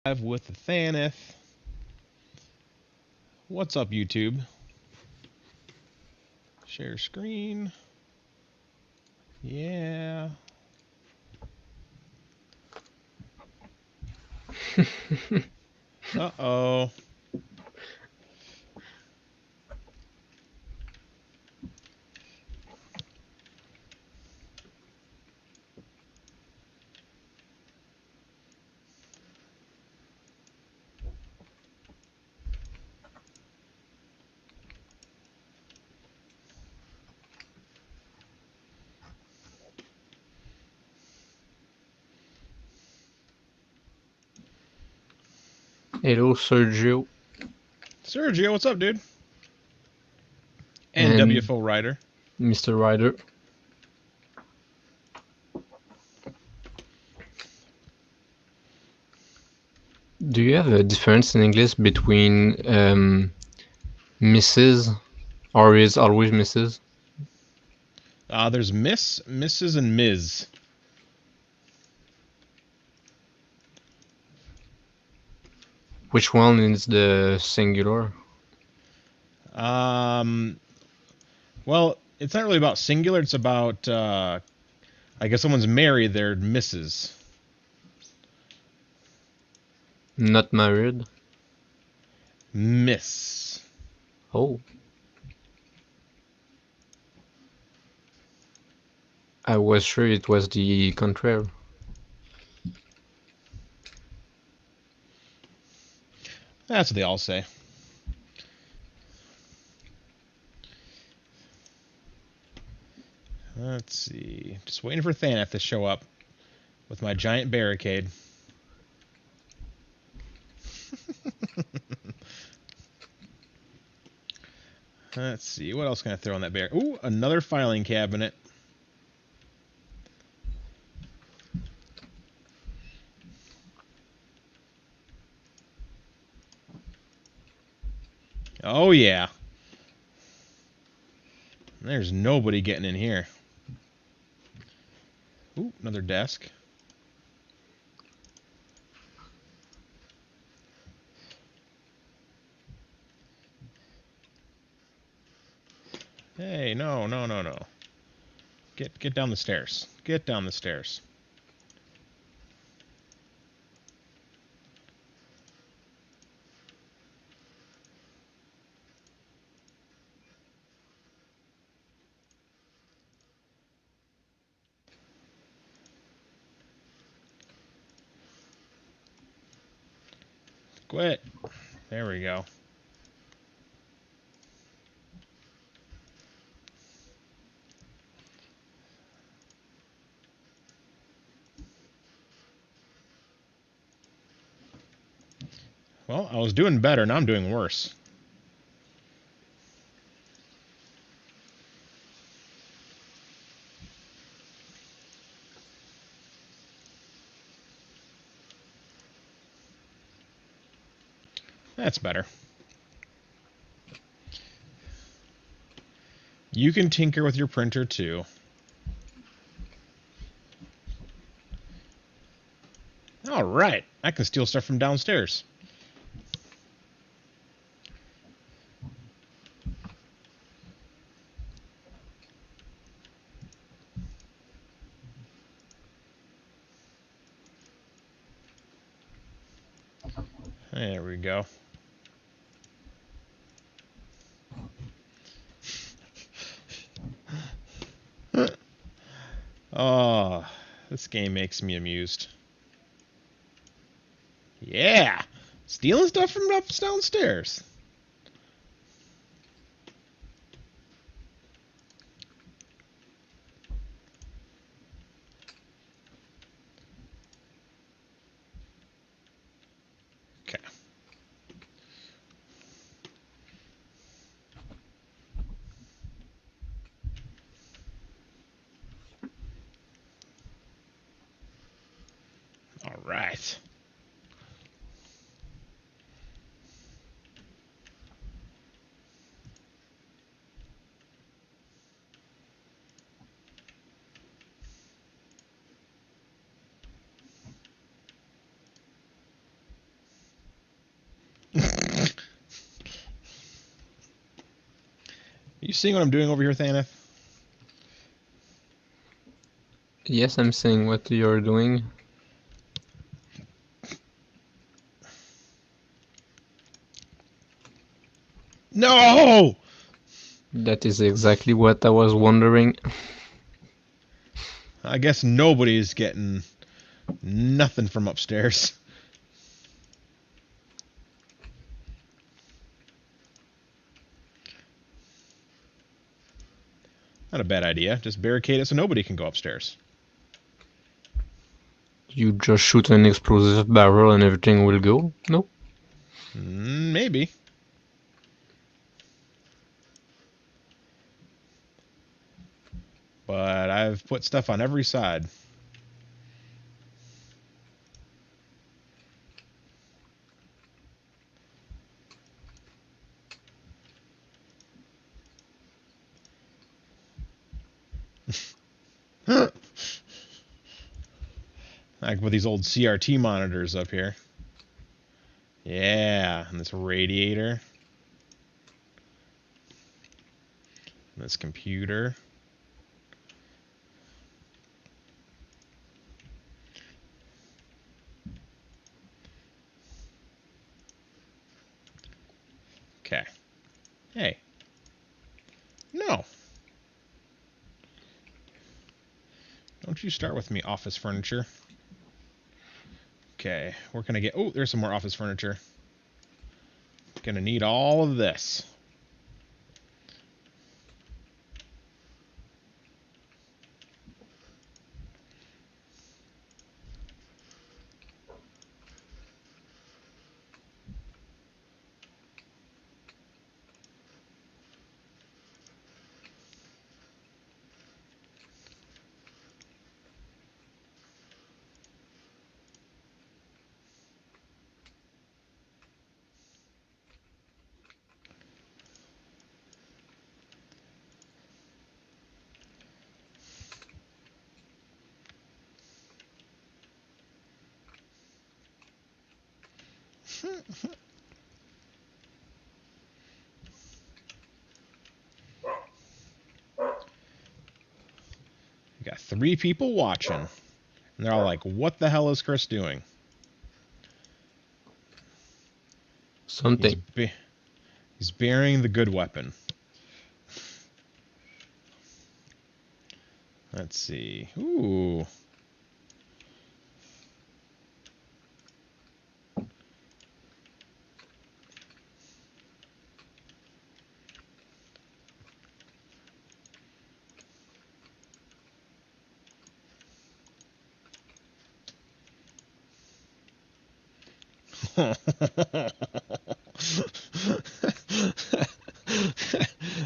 Live with the Thaneth. What's up, YouTube? Share screen. Yeah. Uh-oh. Hello, Sergio. Sergio, what's up, dude? And WFO Rider. Mr. Ryder. Do you have a difference in English between Mrs. or is always Mrs.? There's Miss, Mrs., and Ms. Which one is the singular? Well, it's not really about singular. It's about, like if someone's married, they're Mrs. Not married? Miss. Oh. I was sure it was the contrary. That's what they all say. Let's see. Just waiting for Thaneth to show up with my giant barricade. Let's see. What else can I throw in that bear? Ooh, another filing cabinet. Oh, yeah. There's nobody getting in here. Ooh, another desk. Hey, no, no, no, no. Get down the stairs. Get down the stairs. Quit. There we go. Well, I was doing better, now I'm doing worse. That's better. You can tinker with your printer, too. Alright, I can steal stuff from downstairs. There we go. Oh, this game makes me amused. Yeah! Stealing stuff from downstairs. Okay. Alright. You seeing what I'm doing over here, Thaneth? Yes, I'm seeing what you're doing. No! That is exactly what I was wondering. I guess nobody's getting nothing from upstairs. Not a bad idea. Just barricade it so nobody can go upstairs. You just shoot an explosive barrel and everything will go? No? Maybe. But I've put stuff on every side. I can put these old CRT monitors up here. Yeah, and this radiator. And this computer. Okay. Hey. No. Don't you start with me, office furniture. Okay, where can I get... Oh, there's some more office furniture. Gonna need all of this. We got 3 people watching. And they're all like, what the hell is Chris doing? Something. He's burying the good weapon. Let's see. Ooh.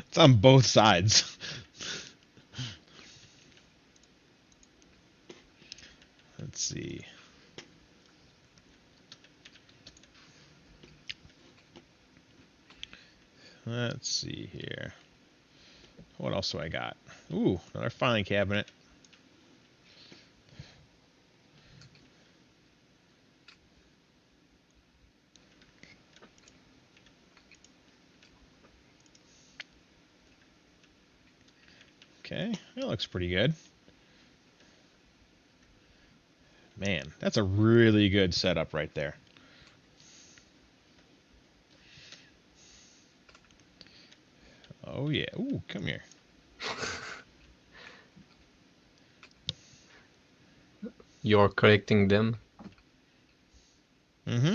It's on both sides. Let's see. Let's see here. What else do I got? Ooh, another filing cabinet. Okay, that looks pretty good. Man, that's a really good setup right there. Oh yeah. Ooh, come here. You're collecting them? Mm-hmm.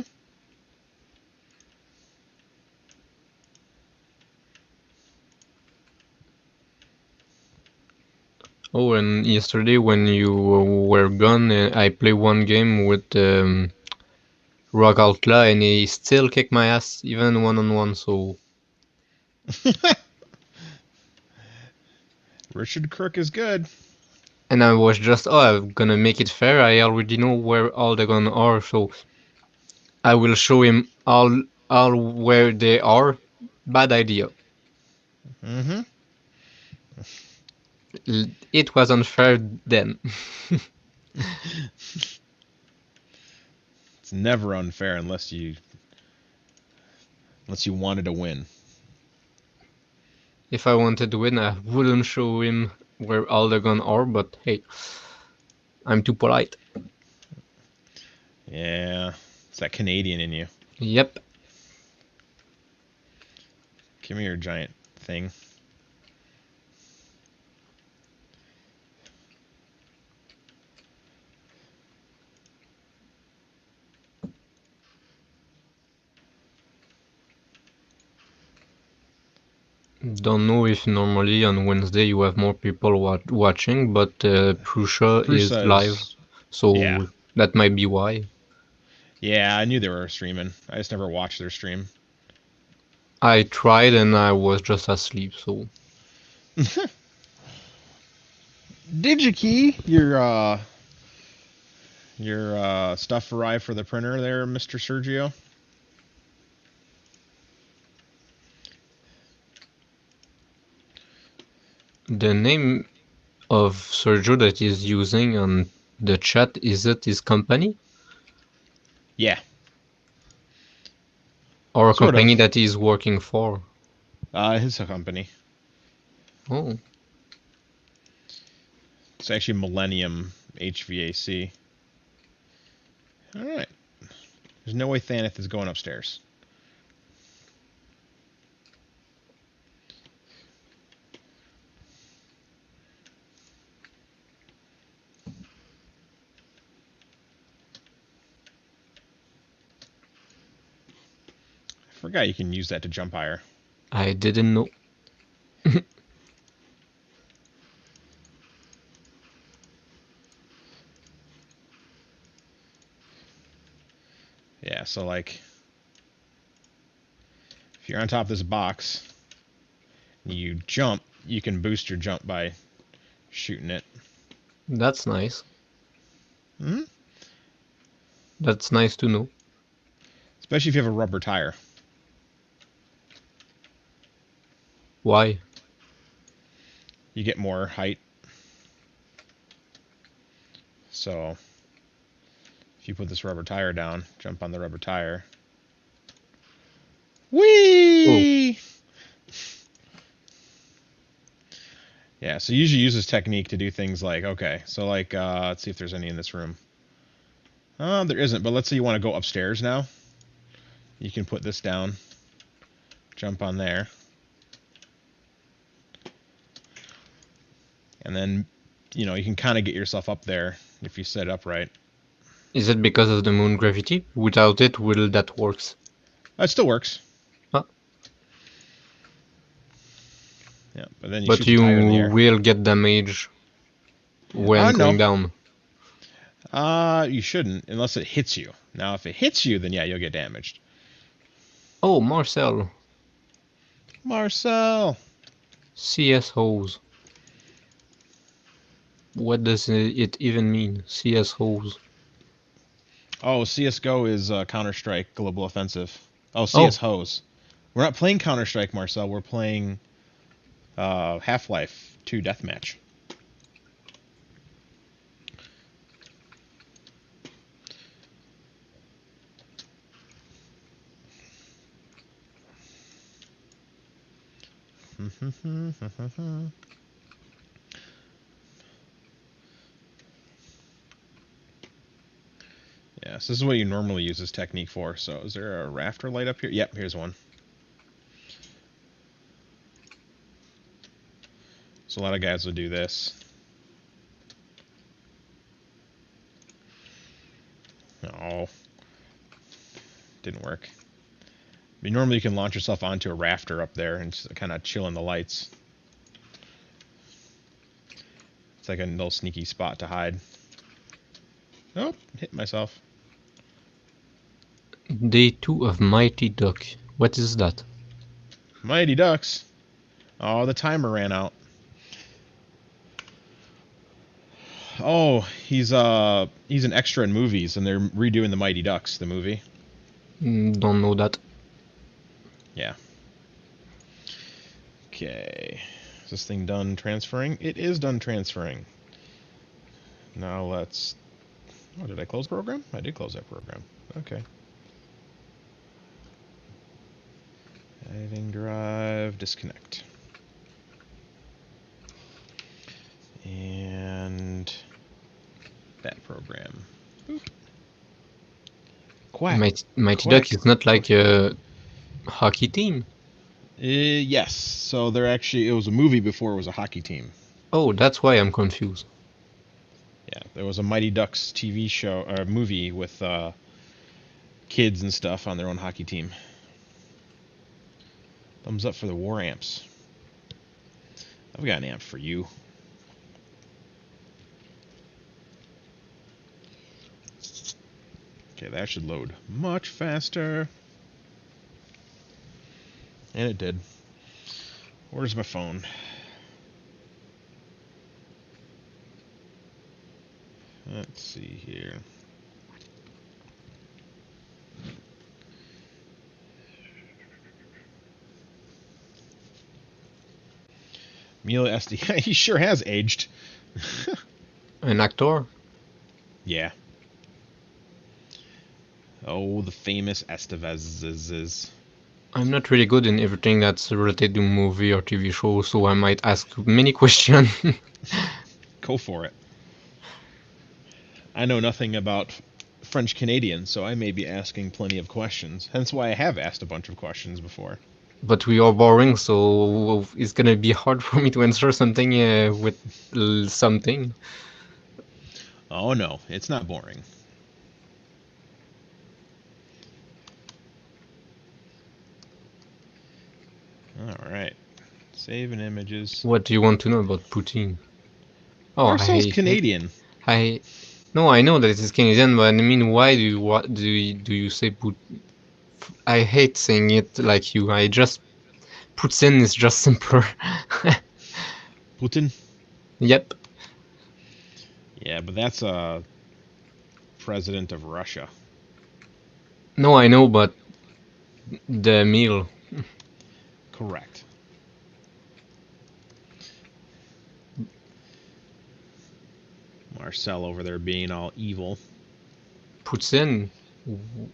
Oh, and yesterday when you were gone, I played one game with Rock Outlaw and he still kicked my ass, even one-on-one, so... Richard Crook is good. And I was just, oh, I'm gonna make it fair, I already know where all the guns are, so I will show him all where they are. Bad idea. Mm-hmm. It was unfair then. It's never unfair unless you wanted to win. If I wanted to win, I wouldn't show him where all the guns are, but hey, I'm too polite. Yeah, it's that Canadian in you. Yep. Give me your giant thing. Don't know if normally on Wednesday you have more people watching, but Prussia is Prusa live, is, yeah. so that might be why. Yeah, I knew they were streaming. I just never watched their stream. I tried and I was just asleep, so. Did you key your stuff arrive for the printer there, Mr. Sergio? The name of Sergio that he's using on the chat, is it his company? Yeah, Or a sort company of. that he's working for? His company. Oh, It's actually Millennium HVAC. All right. There's no way Thaneth is going upstairs. I forgot you can use that to jump higher. I didn't know. Yeah, so like, if you're on top of this box, and you jump, you can boost your jump by shooting it. That's nice. Hmm. That's nice to know. Especially if you have a rubber tire. Why? You get more height. So if you put this rubber tire down, jump on the rubber tire. Oh, Whee! Yeah, so you usually use this technique to do things like, okay, so like, let's see if there's any in this room. There isn't, but let's say you want to go upstairs now. You can put this down, jump on there, and then, you can kind of get yourself up there if you set it up right. is it because of the moon gravity? Without it, will that works? It still works. Huh? Yeah, but then you But shoot the you tire in the air. will get damage when No. going down. You shouldn't, unless it hits you. Now, if it hits you, then yeah, you'll get damaged. Oh, Marcel. Marcel! CS hose. What does it even mean? CS hose. Oh, CSGO is Counter-Strike Global Offensive. Oh, CS Oh, Hose. We're not playing Counter-Strike, Marcel. We're playing Half-Life 2 Deathmatch. Yes, this is what you normally use this technique for. So is there a rafter light up here? Yep, here's one. So a lot of guys will do this. Oh, didn't work. But normally you can launch yourself onto a rafter up there and just kind of chill in the lights. It's like a little sneaky spot to hide. Oh, hit myself. Day 2 of Mighty Duck. What is that? Mighty Ducks. Oh, the timer ran out. Oh, he's an extra in movies, and they're redoing the Mighty Ducks, the movie. Don't know that. Yeah. Okay. Is this thing done transferring? It is done transferring. Now let's... Oh, did I close the program? I did close that program. Okay. Editing drive, disconnect. program. Boop. Quack. Mighty Quack. Duck is not like a hockey team. Yes. So they're actually, it was a movie before it was a hockey team. Oh, that's why I'm confused. Yeah, there was a Mighty Ducks TV show or movie with kids and stuff on their own hockey team. Thumbs up for the war amps. I've got an amp for you. Okay, that should load much faster. And it did. Where's my phone? Let's see here. Mila SD. He sure has aged. An actor? Yeah. Oh, the famous Estevezes. I'm not really good in everything that's related to movie or TV show, so I might ask many questions. Go for it. I know nothing about French Canadian, so I may be asking plenty of questions. Hence why I have asked a bunch of questions before. But we are boring, so it's gonna be hard for me to answer something with something. Oh no, it's not boring. Alright. Saving images. What do you want to know about Putin? Oh, Marcel's Canadian. No, I know that it is Canadian, but I mean, why do you what do you say Put? I hate saying it like you. I just Putin is just simpler. Putin? Yep. Yeah, but that's a president of Russia. No, I know, but the meal. Correct. Marcel over there being all evil. Putin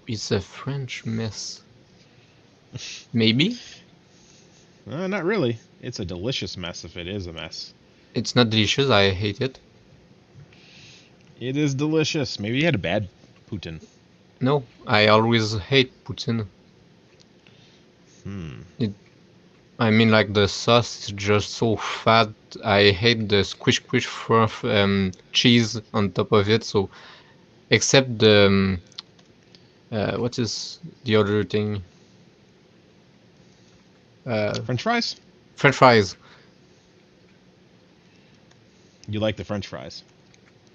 is a French mess. Maybe? Not really. It's a delicious mess if it is a mess. It's not delicious. I hate it. It is delicious. Maybe you had a bad Putin. No, I always hate Putin. I mean, like the sauce is just so fat. I hate the squish squish fluff cheese on top of it. So, except the what is the other thing? French fries? French fries You like the French fries?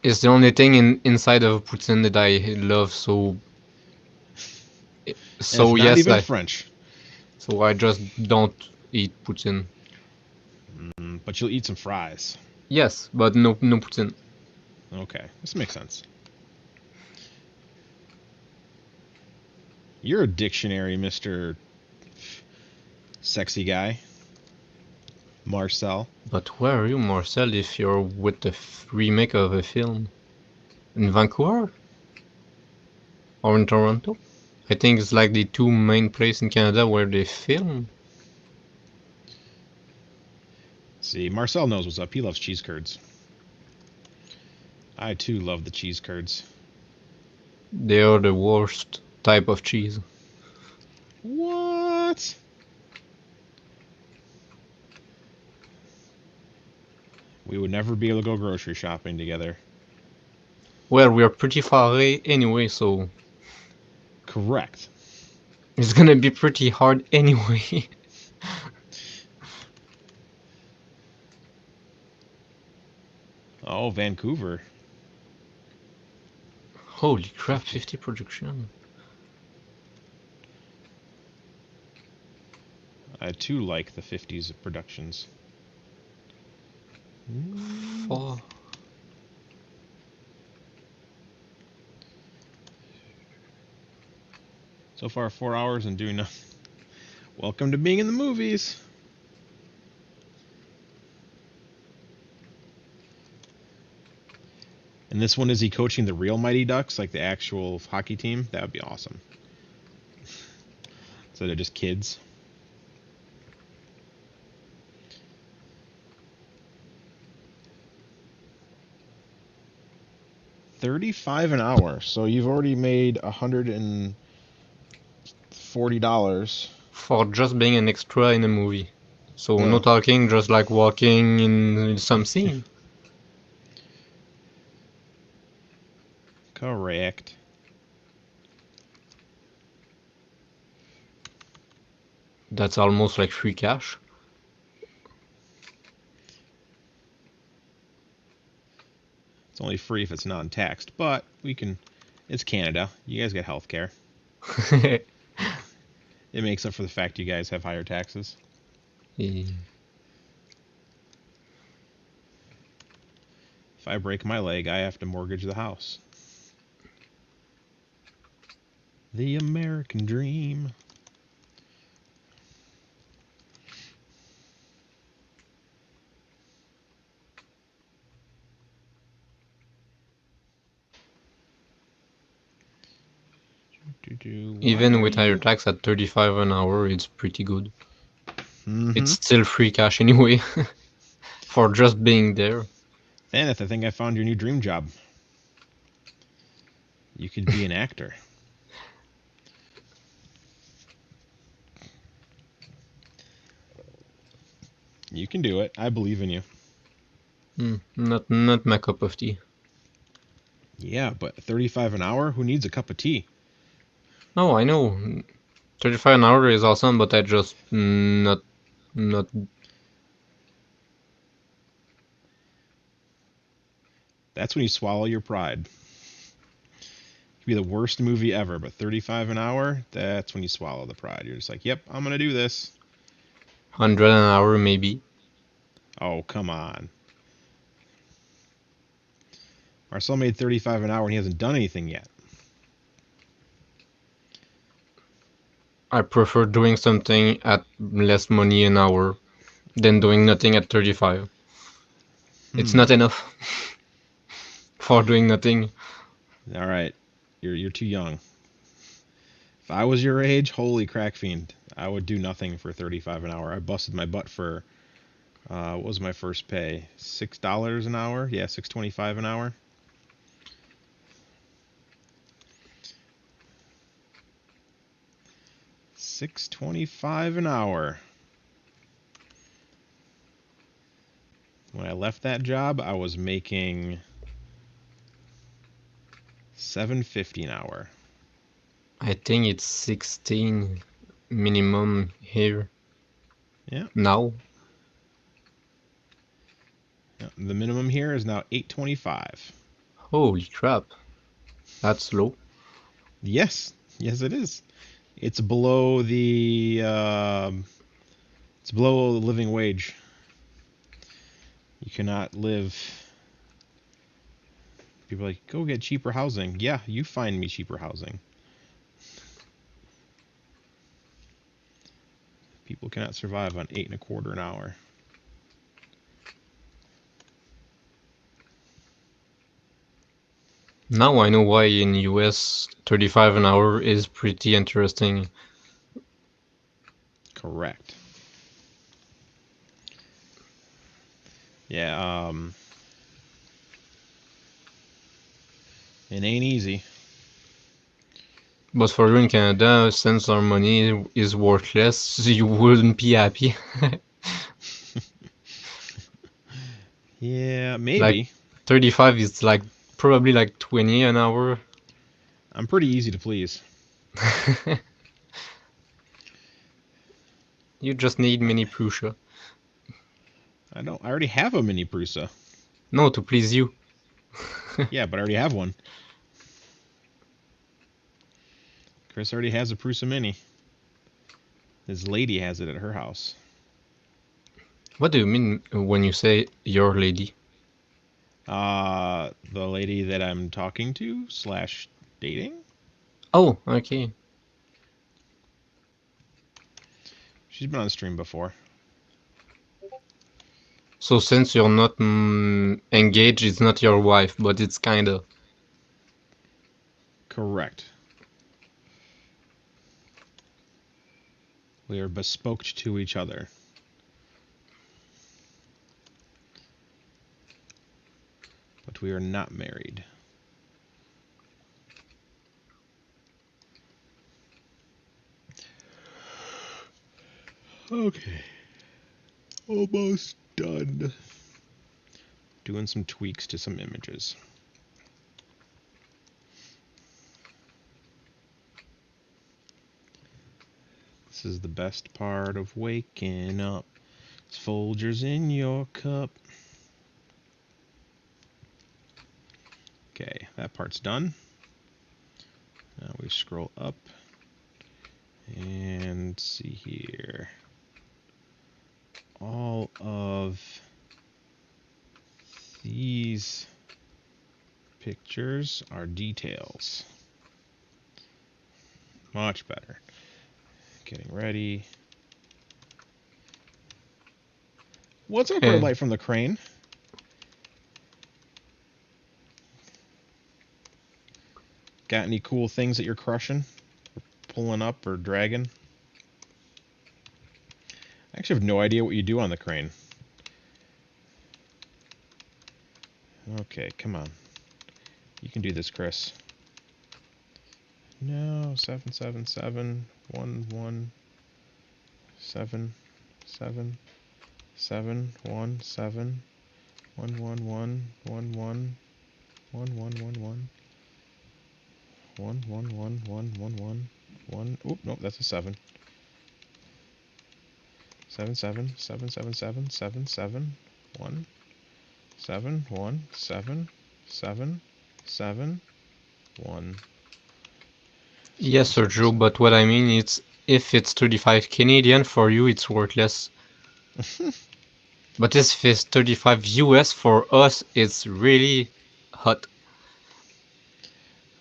is the only thing inside of Putin that I love. And So it's not yes, even French. so I just don't eat Putin. But you'll eat some fries. Yes, but no Putin. Okay, this makes sense. You're a dictionary, Mr. Sexy Guy. Marcel. But where are you, Marcel, if you're with the remake of a film? In Vancouver? Or in Toronto? I think it's like the two main places in Canada where they film. See, Marcel knows what's up. He loves cheese curds. I too love the cheese curds. They are the worst type of cheese. What? We would never be able to go grocery shopping together. Well, we are pretty far away anyway, so Correct. it's gonna be pretty hard anyway. Oh, Vancouver. Holy crap, 50 production. I too like the 50s productions. Four. So far, 4 hours and doing nothing. Welcome to being in the movies. And this one, is he coaching the real Mighty Ducks, like the actual hockey team? That would be awesome. So they're just kids. $35 an hour. So you've already made $140. For just being an extra in a movie. So no Oh, talking, just like walking in some scene. correct. That's almost like free cash. It's only free if it's non-taxed, but we can. It's Canada. You guys get health care. It makes up for the fact you guys have higher taxes. Yeah. If I break my leg, I have to mortgage the house. The American dream. Why Even are with higher you? tax at 35 an hour, it's pretty good. It's Mm-hmm. still free cash anyway, for just being there. Annette, I think I found your new dream job. You could be an actor. You can do it. I believe in you. Not my cup of tea. Yeah, but 35 an hour? Who needs a cup of tea? No, I know. 35 an hour is awesome, but I just not. That's when you swallow your pride. It could be the worst movie ever, but 35 an hour, that's when you swallow the pride. You're just like, yep, I'm going to do this. 100 an hour maybe. Oh, come on. Marcel made 35 an hour and he hasn't done anything yet. I prefer doing something at less money an hour than doing nothing at 35. It's not enough for doing nothing. All right. You're too young. If I was your age, holy crack fiend, I would do nothing for 35 an hour. I busted my butt for what was my first pay? $6 an hour? Yeah, 6.25 an hour. $6.25 an hour. When I left that job, I was making $7.50 an hour. I think it's 16 minimum here Yeah. now. The minimum here is now $8.25. Holy crap. That's low. Yes. Yes, it is. It's below the living wage. You cannot live. People are like, go get cheaper housing. Yeah, you find me cheaper housing. People cannot survive on 8.25 an hour. Now I know why in US 35 an hour is pretty interesting. Correct. Yeah, it ain't easy. But for you in Canada, since our money is worthless, you wouldn't be happy. Yeah, Like maybe. 35 is like probably like 20 an hour. I'm pretty easy to please. You just need mini Prusa. I already have a mini Prusa. No, to please you. Yeah, but I already have one. Chris already has a Prusa Mini. His lady has it at her house. What do you mean when you say your lady? The lady that I'm talking to slash dating. Oh, okay. She's been on the stream before. So since you're not engaged, it's not your wife, but it's kinda. Correct. We are bespoke to each other. But we are not married. Okay. Almost done. Doing some tweaks to some images. This is the best part of waking up. It's Folgers in your cup. Okay, that part's done. Now we scroll up and see here. All of these pictures are details. Much better. Getting ready. What's up, red light from the crane? Got any cool things that you're crushing? Or pulling up or dragging? I actually have no idea what you do on the crane. Okay, come on. You can do this, Chris. No, 777 1 1 7 7 7 1 7 1 1 1 1 1 1 1 1 1 1 1 1 1 1 1 1. Oop, nope, that's a 7. 7 7 7 7 7 7 7 1 7 1 7 7 7 1. Yes, Sir Joe, but what I mean is if it's 35 Canadian for you, it's worthless. But if it's 35 US for us, it's really hot.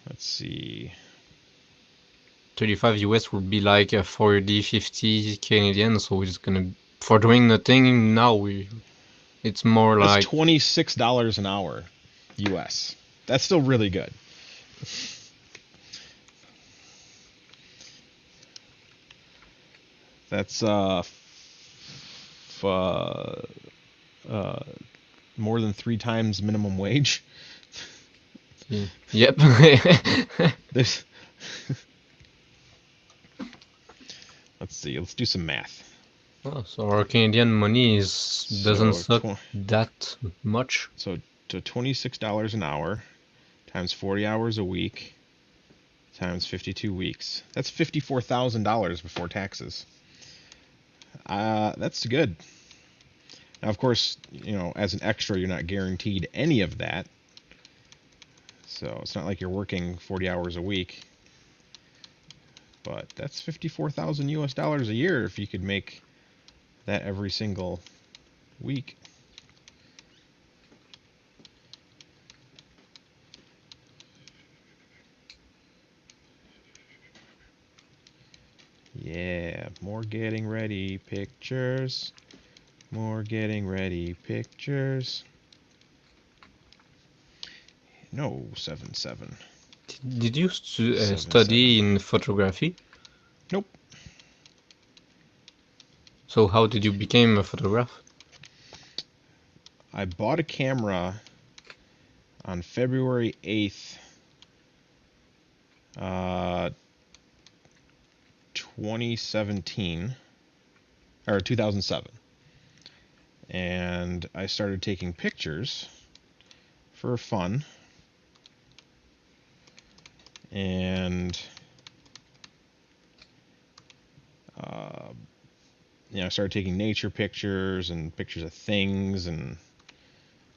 Let's see. 35 US would be like a 40, 50 Canadian, so it's gonna for doing nothing now. It's more That's like $26 an hour, US. That's still really good. That's more than 3 times minimum wage. Yep. This. Let's see. Let's do some math. Oh, so our Canadian money doesn't suck that much. So to $26 an hour times 40 hours a week times 52 weeks. That's $54,000 before taxes. That's good. Now, of course, you know, as an extra, you're not guaranteed any of that. So it's not like you're working 40 hours a week. But that's 54,000 US dollars a year if you could make that every single week. Yeah, more getting ready pictures. More getting ready pictures. No, 7-7. Did you study in photography? Nope. So how did you become a photographer? I bought a camera on February 8th, 2017, or 2007. And I started taking pictures for fun. And you know, I started taking nature pictures and pictures of things and,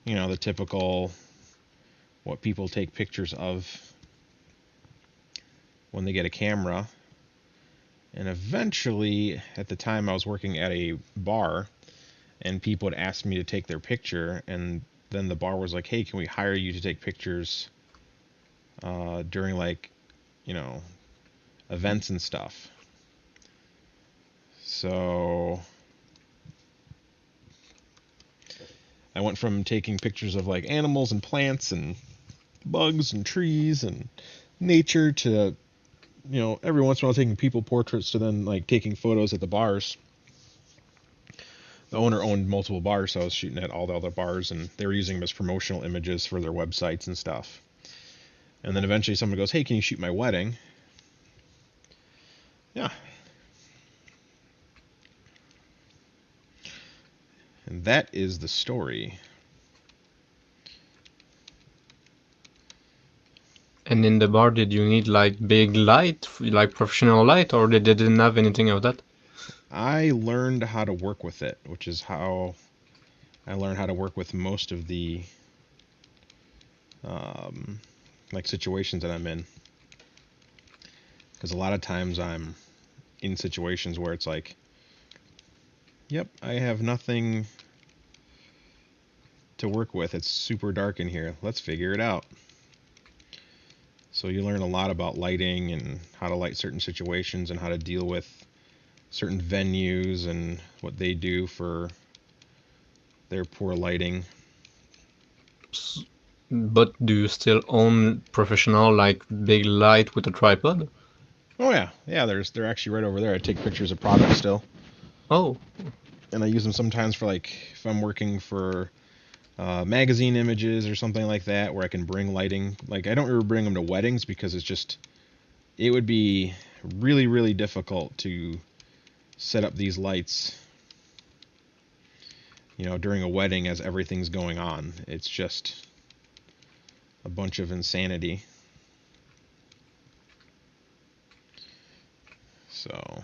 you know, the typical what people take pictures of when they get a camera. And eventually, at the time, I was working at a bar, and people would ask me to take their picture, and then the bar was like, hey, can we hire you to take pictures during, like, you know, events and stuff. So I went from taking pictures of like animals and plants and bugs and trees and nature to, you know, every once in a while taking people portraits to then like taking photos at the bars. The owner owned multiple bars, so I was shooting at all the other bars, and they were using them as promotional images for their websites and stuff. And then eventually someone goes, hey, can you shoot my wedding? Yeah. And that is the story. And in the bar, did you need like big light, like professional light, or they didn't have anything of that? I learned how to work with it, which is how I learned how to work with most of the like situations that I'm in. Because a lot of times I'm in situations where it's like, yep, I have nothing to work with. It's super dark in here. Let's figure it out. So you learn a lot about lighting and how to light certain situations and how to deal with certain venues and what they do for their poor lighting. But do you still own professional, like big light with a tripod? Oh yeah, yeah. They're actually right over there. I take pictures of products still, Oh, and I use them sometimes for like if I'm working for magazine images or something like that, where I can bring lighting. Like I don't ever bring them to weddings because it would be really difficult to set up these lights, during a wedding as everything's going on. It's just a bunch of insanity. So,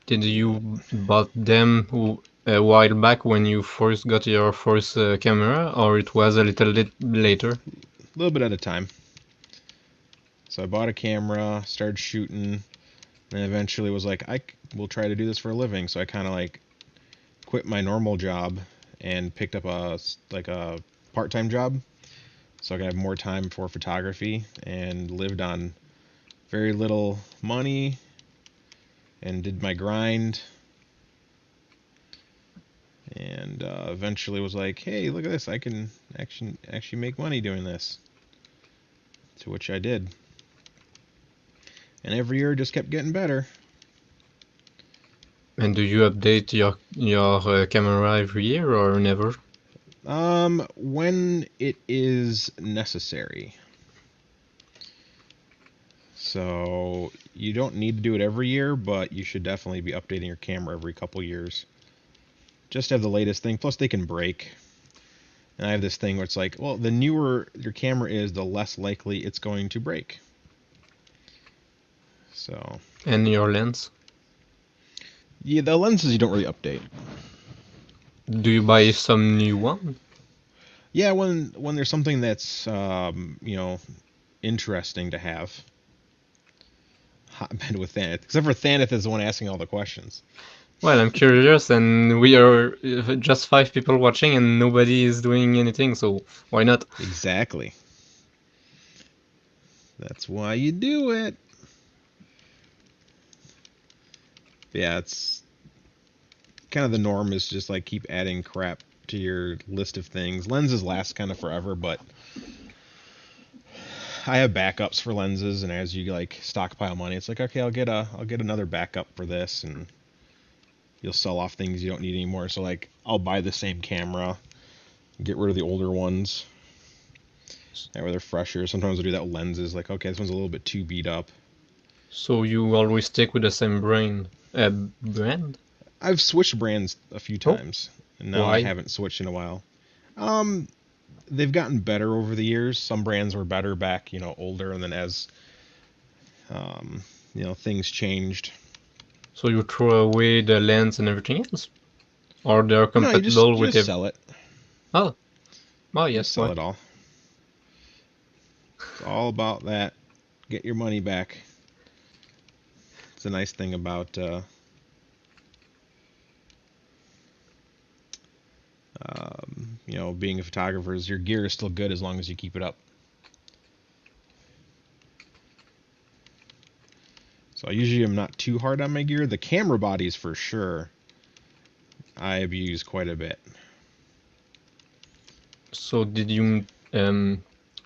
did yeah, you bought them a while back when you first got your first camera, or it was a little bit later? a little bit at a time. So I bought a camera, started shooting, and eventually was like, I will try to do this for a living. So I kind of like quit my normal job and picked up a part-time job so I could have more time for photography, and lived on very little money and did my grind, and eventually was like, hey, look at this, I can actually make money doing this, to which I did, and every year just kept getting better. And do you update your camera every year or never? When it is necessary. So you don't need to do it every year, but you should definitely be updating your camera every couple years. Just to have the latest thing. Plus, they can break. And I have this thing where it's like, well, the newer your camera is, the less likely it's going to break. So, And your lens? yeah, the lenses you don't really update. Do you buy some new one? Yeah, when there's something that's interesting to have. Hotbed with Thaneth, except for Thaneth is the one asking all the questions. Well, I'm curious, and we are just 5 people watching, and nobody is doing anything, so why not? Exactly. That's why you do it. Yeah, it's kind of the norm is just like keep adding crap to your list of things. Lenses last kind of forever, but I have backups for lenses, and as you like stockpile money, it's like, okay, I'll get another backup for this, and you'll sell off things you don't need anymore. So like I'll buy the same camera, get rid of the older ones. That way they're fresher. Sometimes I do that with lenses, like, okay, this one's a little bit too beat up. So you always stick with the same brand? I've switched brands a few Oh, times, and now I why? haven't switched in a while. Um, they've gotten better over the years. Some brands were better back, older, and then as um, things changed. So you throw away the lens and everything else? Or they're No, you just compatible you with just every... sell it. Oh, oh You just yes, sell why? it all. It's all about that. Get your money back. It's a nice thing about being a photographer is your gear is still good as long as you keep it up. So I usually am not too hard on my gear. The camera bodies for sure I abuse quite a bit. So did you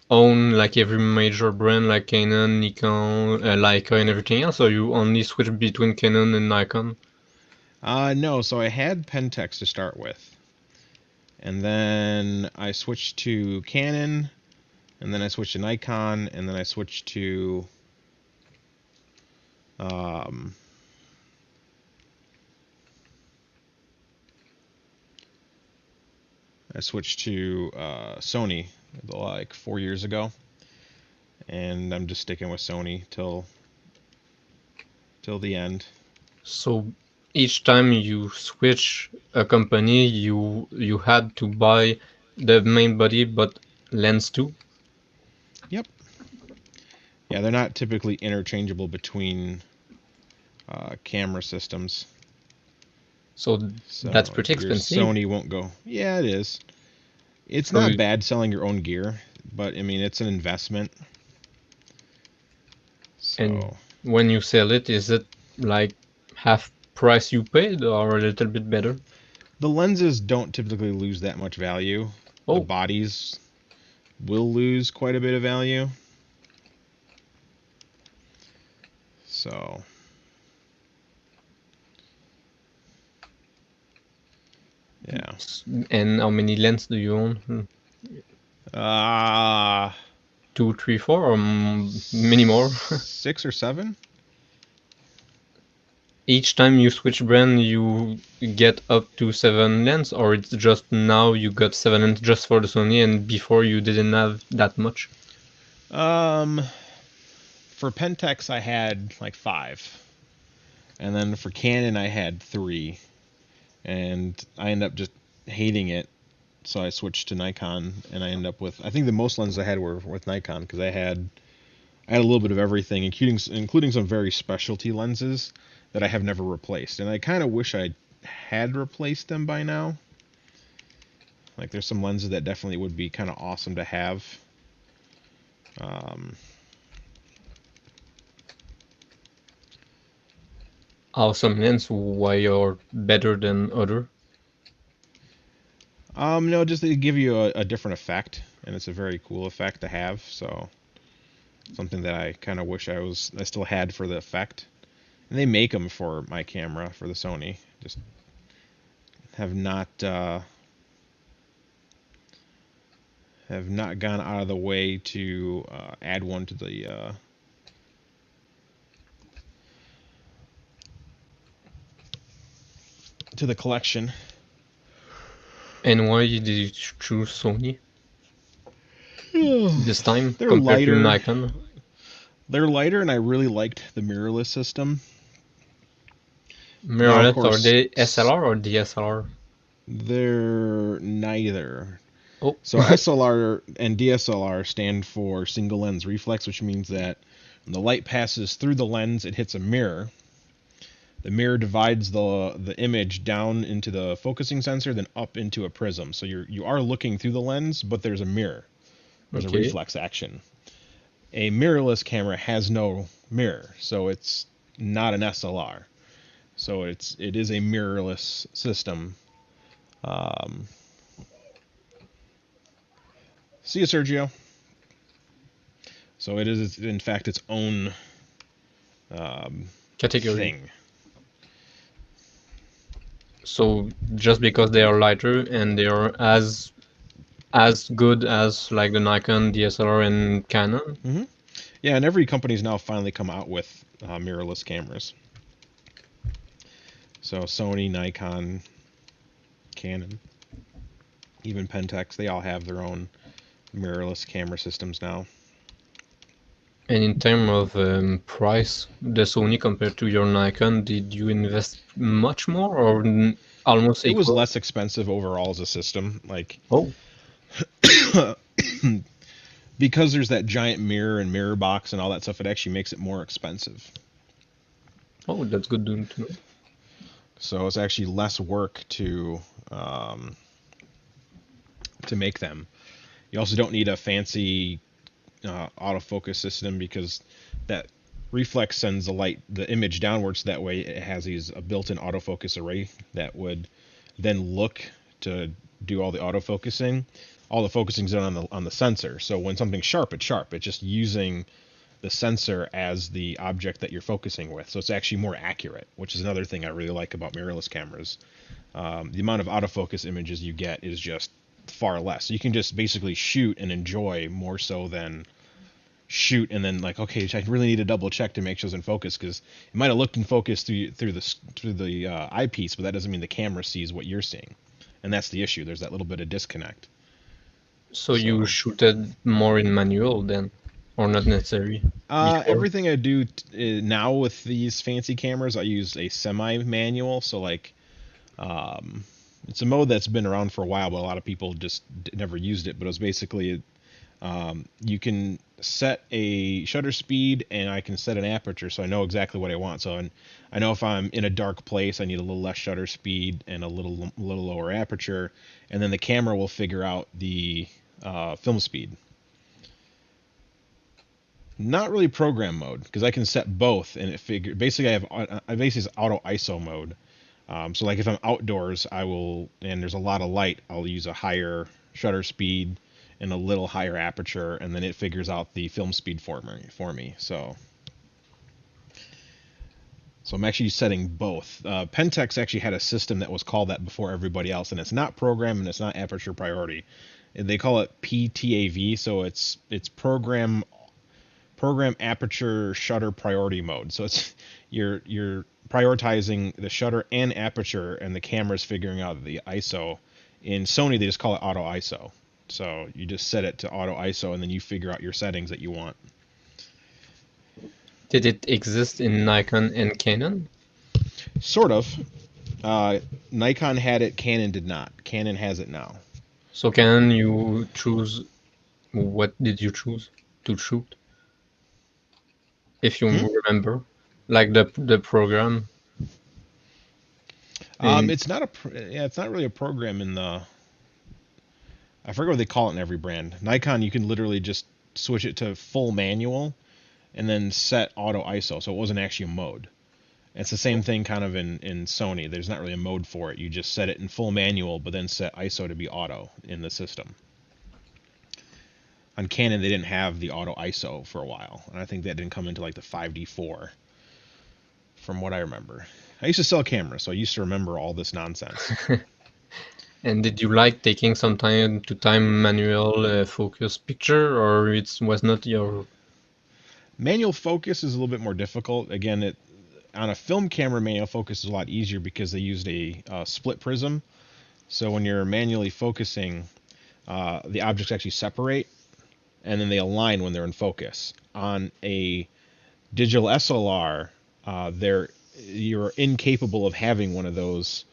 own like every major brand like Canon, Nikon, Leica and everything else, or you only switch between Canon and Nikon? No, so I had Pentax to start with. And then I switched to Canon, and then I switched to Nikon, and then I switched to um, I switched to Sony like 4 years ago, and I'm just sticking with Sony till the end. So each time you switch a company, you had to buy the main body but lens too. Yep. Yeah, they're not typically interchangeable between camera systems. So So that's pretty your expensive. Sony won't go. Yeah, it is. It's So not bad selling your own gear, but I mean it's an investment. and So when you sell it, is it like half price you paid or a little bit better? the lenses don't typically lose that much value. The Oh, bodies will lose quite a bit of value. So yeah. and how many lens do you own? Uh Two, three, four, or many more? 6 or 7. Each time you switch brand, you get up to 7 lens, or it's just now you got 7 lens just for the Sony, and before you didn't have that much? Um, for Pentax I had like 5, and then for Canon I had 3, and I ended up just hating it. So I switched to Nikon, and I ended up with, I think the most lenses I had were with Nikon because I had a little bit of everything, including some very specialty lenses that I have never replaced, and I kind of wish I had replaced them by now. Like there's some lenses that definitely would be kind of awesome to have. Um, How some lens why you're better than other? no, just to give you a different effect, and it's a very cool effect to have. So something that I kind of wish I still had for the effect. And they make them for my camera for the Sony. Just have not gone out of the way to add one to the collection. And why did you choose Sony this time They're compared to lighter. Nikon? They're lighter, and I really liked the mirrorless system. Now, of Mirrorless, are they course, SLR or DSLR? they're neither. Oh, So SLR and DSLR stand for single lens reflex, which means that when the light passes through the lens, it hits a mirror. The mirror divides the image down into the focusing sensor, then up into a prism. So you are looking through the lens, but there's a mirror. There's a okay. reflex action. A mirrorless camera has no mirror, so it's not an SLR. So it is a mirrorless system. Um, See you, Sergio. So it is in fact its own um, Category. thing. So just because they are lighter and they are as good as like the Nikon, DSLR, and Canon. Hmm. Yeah, and every company's now finally come out with mirrorless cameras. So Sony, Nikon, Canon, even Pentax, they all have their own mirrorless camera systems now. And in terms of price, the Sony compared to your Nikon, did you invest much more or almost It was equal? less expensive overall as a system, like Oh, because there's that giant mirror and mirror box and all that stuff. It actually makes it more expensive. oh, that's good to know. So it's actually less work um, to make them. You also don't need a fancy autofocus system because that reflex sends the image downwards. That way, it has a built-in autofocus array that would then look to do all the autofocusing. All the focusing's done on the sensor. So when something's sharp, it's sharp. It's just using the sensor as the object that you're focusing with. So it's actually more accurate, which is another thing I really like about mirrorless cameras. The amount of autofocus images you get is just far less. So you can just basically shoot and enjoy more so than shoot and then like, okay, I really need to double check to make sure it's in focus because it might have looked in focus through the eyepiece, but that doesn't mean the camera sees what you're seeing. and that's the issue. There's that little bit of disconnect. So you So shooted more in manual then, or not necessary before? everything I do now with these fancy cameras, I use a semi-manual. So like, um, it's a mode that's been around for a while, but a lot of people just never used it. But it was basically you can set a shutter speed and I can set an aperture, so I know exactly what I want. So I know if I'm in a dark place, I need a little less shutter speed and a little lower aperture, and then the camera will figure out the film speed. Not really program mode because I can set both, and it figure basically I basically auto ISO mode. So like if I'm outdoors, I will, and there's a lot of light, I'll use a higher shutter speed and a little higher aperture, and then it figures out the film speed for me. So I'm actually setting both. Pentex actually had a system that was called that before everybody else, and it's not program and it's not aperture priority. They call it PTAV, so it's program aperture shutter priority mode. So it's you're prioritizing the shutter and aperture, and the camera's figuring out the ISO. In Sony, they just call it auto ISO. So you just set it to auto ISO, and then you figure out your settings that you want. Did it exist in Nikon and Canon? Sort of. Nikon had it, Canon did not. Canon has it now. So Canon, you choose, what did you choose to shoot, if you Hmm? remember? Like the program in, It's not yeah, it's not really a program in the. I forget what they call it in every brand. Nikon, you can literally just switch it to full manual and then set auto ISO, so it wasn't actually a mode. It's the same thing kind of in Sony. There's not really a mode for it. You just set it in full manual, but then set ISO to be auto in the system. On Canon, they didn't have the auto ISO for a while, and I think that didn't come into like the 5D4, from what I remember. I used to sell cameras, so I used to remember all this nonsense. and did you like taking some time to time manual focus picture, or it was not your? Manual focus is a little bit more difficult. Again, it on a film camera, manual focus is a lot easier because they used a split prism. So when you're manually focusing, the objects actually separate, and then they align when they're in focus. On a digital SLR, you're incapable of having one of those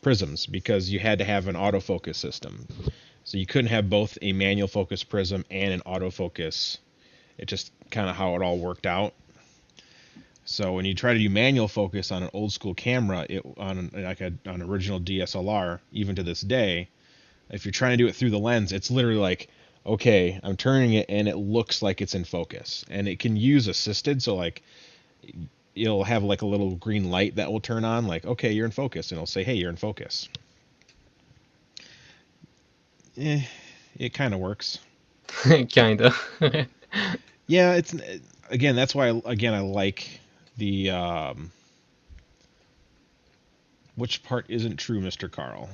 prisms because you had to have an autofocus system. So you couldn't have both a manual focus prism and an autofocus. It just kind of how it all worked out. So when you try to do manual focus on an old school camera, on original DSLR, even to this day, if you're trying to do it through the lens, it's literally like, okay, I'm turning it and it looks like it's in focus. And it can use assisted, so like it'll have like a little green light that will turn on, like, okay, you're in focus, and it'll say, hey, you're in focus. It kind of works. Kinda. Yeah, it's again, that's why I like the which part isn't true, Mr. Carl?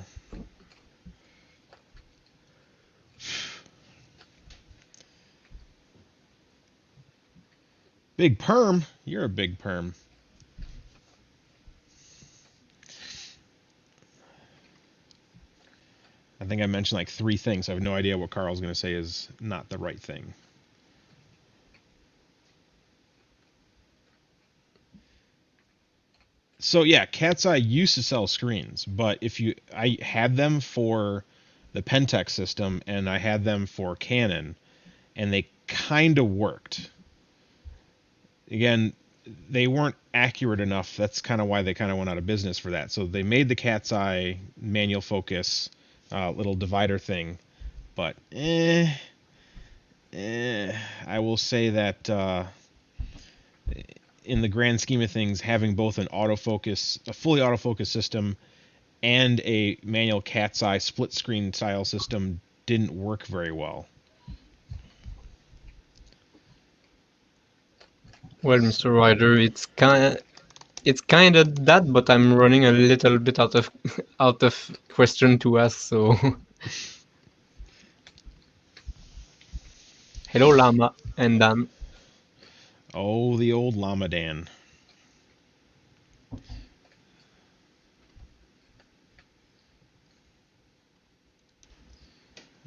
Big perm? You're a big perm. I think I mentioned like 3 things. I have no idea what Carl's going to say is not the right thing. So yeah, Cat's Eye used to sell screens, but I had them for the Pentax system and I had them for Canon, and they kind of worked. Again, they weren't accurate enough. That's kind of why they kind of went out of business for that. So they made the Cat's Eye manual focus little divider thing, but I will say that in the grand scheme of things, having both a fully autofocus system, and a manual Cat's Eye split screen style system didn't work very well. Well, Mr. Ryder, it's kind of that, but I'm running a little bit out of out of question to ask. So, hello, Llama and Dan. Oh, the old Lamadan.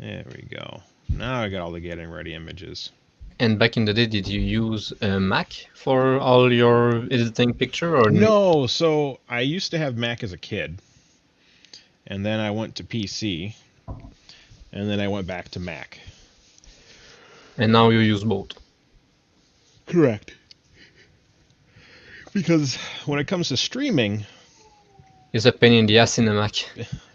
There we go. Now I got all the getting ready images. And back in the day, did you use a Mac for all your editing picture or No, so I used to have Mac as a kid, and then I went to PC, and then I went back to Mac. and now you use both? Correct. Because when it comes to streaming, It's a pain in the ass in a Mac.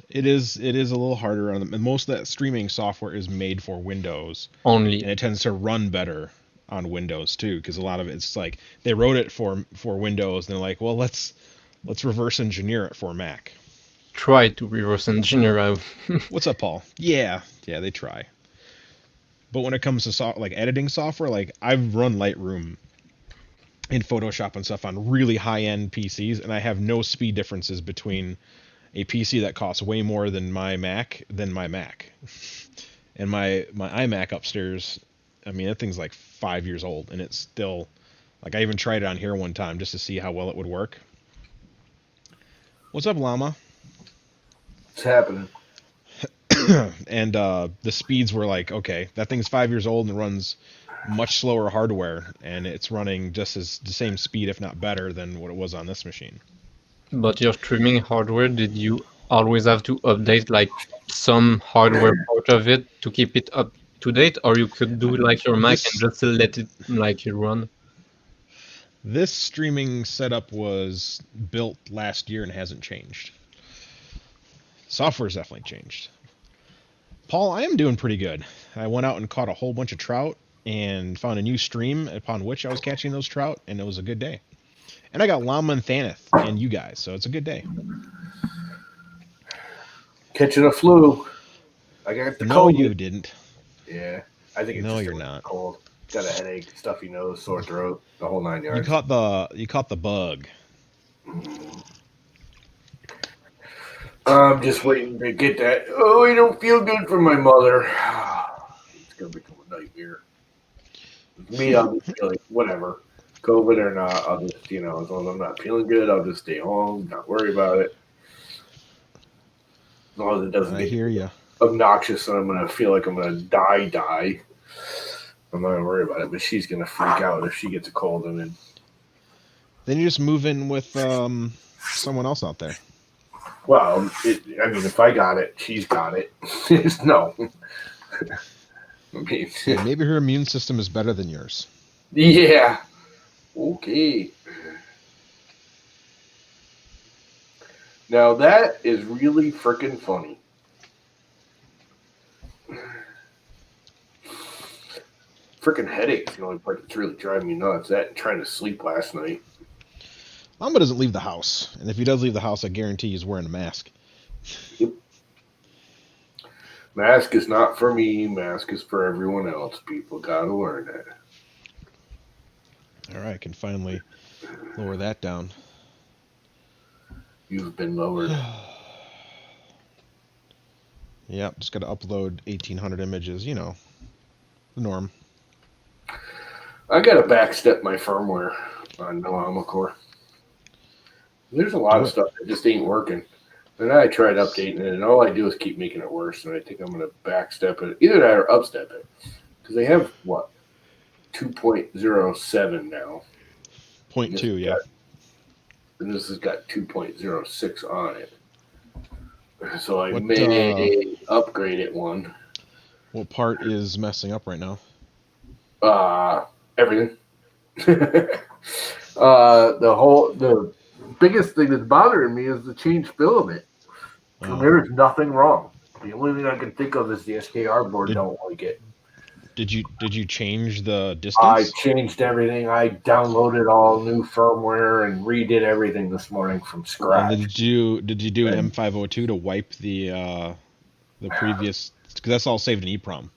it is a little harder on them. And most of that streaming software is made for Windows, Only. and it tends to run better on Windows too. Because a lot of it's like they wrote it for Windows, and they're like, well, let's reverse engineer it for Mac. Try to reverse engineer out. What's up, Paul? Yeah, they try. But when it comes to like editing software, like I've run Lightroom in Photoshop and stuff on really high-end PCs, and I have no speed differences between a PC that costs way more than my Mac and my iMac upstairs. I mean, that thing's like 5 years old, and it's still like I even tried it on here one time just to see how well it would work. What's up, Llama? What's happening? And the speeds were like, okay, that thing's 5 years old and runs much slower hardware, and it's running just as the same speed, if not better, than what it was on this machine. But your streaming hardware, did you always have to update like some hardware part of it to keep it up to date, or you could do like your Mac and just let it like run? This streaming setup was built last year and hasn't changed. Software's definitely changed. Paul, I am doing pretty good. I went out and caught a whole bunch of trout and found a new stream upon which I was catching those trout, and it was a good day. And I got Llama and Thaneth and you guys, so it's a good day. Catching a flu. I got the No, cold. you didn't. Yeah, I think it's No, just you're not. cold. Got a headache, stuffy nose, sore throat, the whole 9 yards. You caught the bug. I'm just waiting to get that. Oh, I don't feel good for my mother. It's gonna become a nightmare. Me, I'll just be like, whatever, COVID or not. I'll just, as long as I'm not feeling good, I'll just stay home, not worry about it. As long as it doesn't get hear you. obnoxious and I'm gonna feel like I'm gonna die. I'm not gonna worry about it. But she's gonna freak out if she gets a cold, and then you just move in with someone else out there. Well, if I got it, she's got it. No. I mean, maybe her immune system is better than yours. Yeah. Okay. Now that is really freaking funny. Freaking headache's the only part that's really driving me nuts. That and trying to sleep last night. Mama doesn't leave the house, and if he does leave the house, I guarantee he's wearing a mask. Yep. Mask is not for me. Mask is for everyone else. People gotta learn that. All right, I can finally lower that down. You've been lowered. Yep, just got to upload 1,800 images. The norm. I gotta backstep my firmware on No Core. There's a lot of stuff that just ain't working. And I tried updating it, and all I do is keep making it worse. And I think I'm going to backstep it. Either that or upstep it. Because they have, 2.07 now. 0.2, yeah. And this has got 2.06 on it. So I may upgrade it one. What part is messing up right now? Everything. The biggest thing that's bothering me is the change filament. There's nothing wrong. The only thing I can think of is the SKR board don't like it. Did you change the distance? I changed everything. I downloaded all new firmware and redid everything this morning from scratch. And did you do an M502 to wipe the previous? Because that's all saved in EEPROM.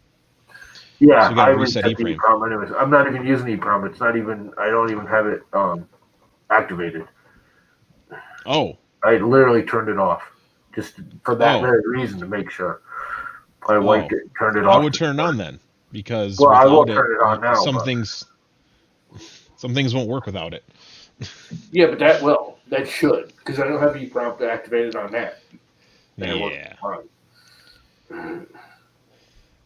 Yeah, so you got I to reset EEPROM anyways. I'm not even using EEPROM. It's not even. I don't even have it activated. Oh. I literally turned it off, just for that very reason, to make sure. I wiped it, turned it off. I would turn it on then, because I will turn it on now. Some things won't work without it. Yeah, but that should, because I don't have EEPROM activated on that. Yeah.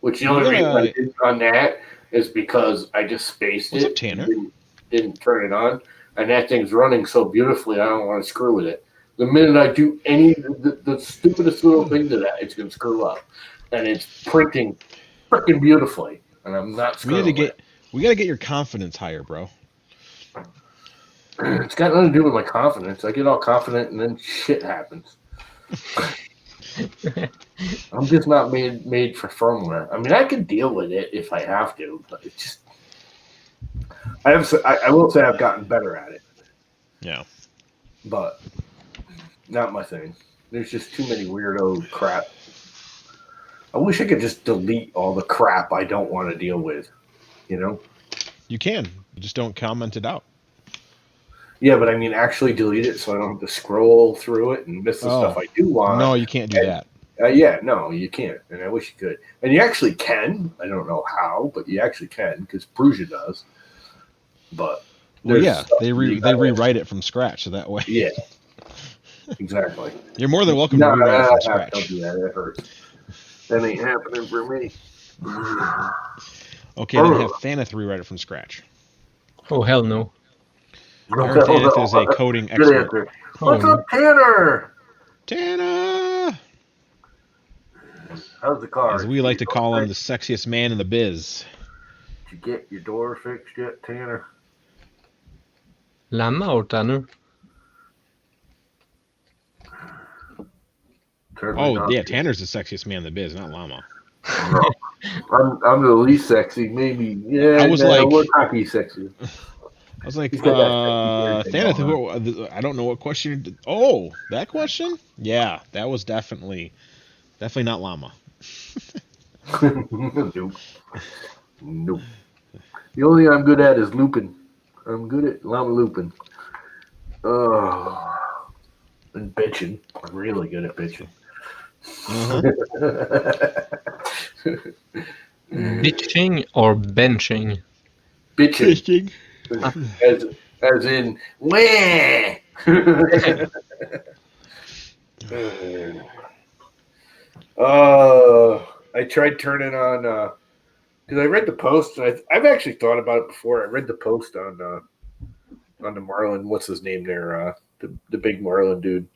Which the only reason I did on that is because I just spaced What's it. up, Tanner? Didn't turn it on, and that thing's running so beautifully. I don't want to screw with it. The minute I do the stupidest little thing to that, it's gonna screw up, and it's printing freaking beautifully, and I'm not screwing with it. We gotta get your confidence higher, bro. It's got nothing to do with my confidence. I get all confident, and then shit happens. I'm just not made for firmware. I mean, I can deal with it if I have to, but it's just. I will say I've gotten better at it. Yeah. But not my thing. There's just too many weirdo crap. I wish I could just delete all the crap I don't want to deal with. You know? You can. You just don't comment it out. Yeah, but I mean actually delete it so I don't have to scroll through it and miss the stuff I do want. No, you can't do that. Yeah, no, you can't. And I wish you could. And you actually can. I don't know how, but you actually can because Prusia does. But yeah, they rewrite it from scratch, so that way. Yeah, exactly. You're more than welcome to rewrite it from scratch. Don't do that. It hurts. That ain't happening for me. Okay, then have Thaneth rewrite it from scratch. Oh, hell no. Thaneth is a coding expert. What's up, Tanner? Tanner! How's the car? As we like to call him, the sexiest man in the biz. Did you get your door fixed yet, Tanner? Llama or Tanner? Yeah, Tanner's the sexiest man in the biz, not Llama. No. I'm the least sexy, maybe. Yeah, I was Warkocki sexy. I was like, Thaneth, I don't know what question. Oh, that question? Yeah, that was definitely not Llama. Nope. The only thing I'm good at is looping. I'm good at llama looping. Oh, and bitching. I'm really good at bitching. Bitching or benching? Bitching. As in, wah! I tried turning on because I read the post. And I've actually thought about it before. I read the post on the Marlin. What's his name there? The big Marlin dude.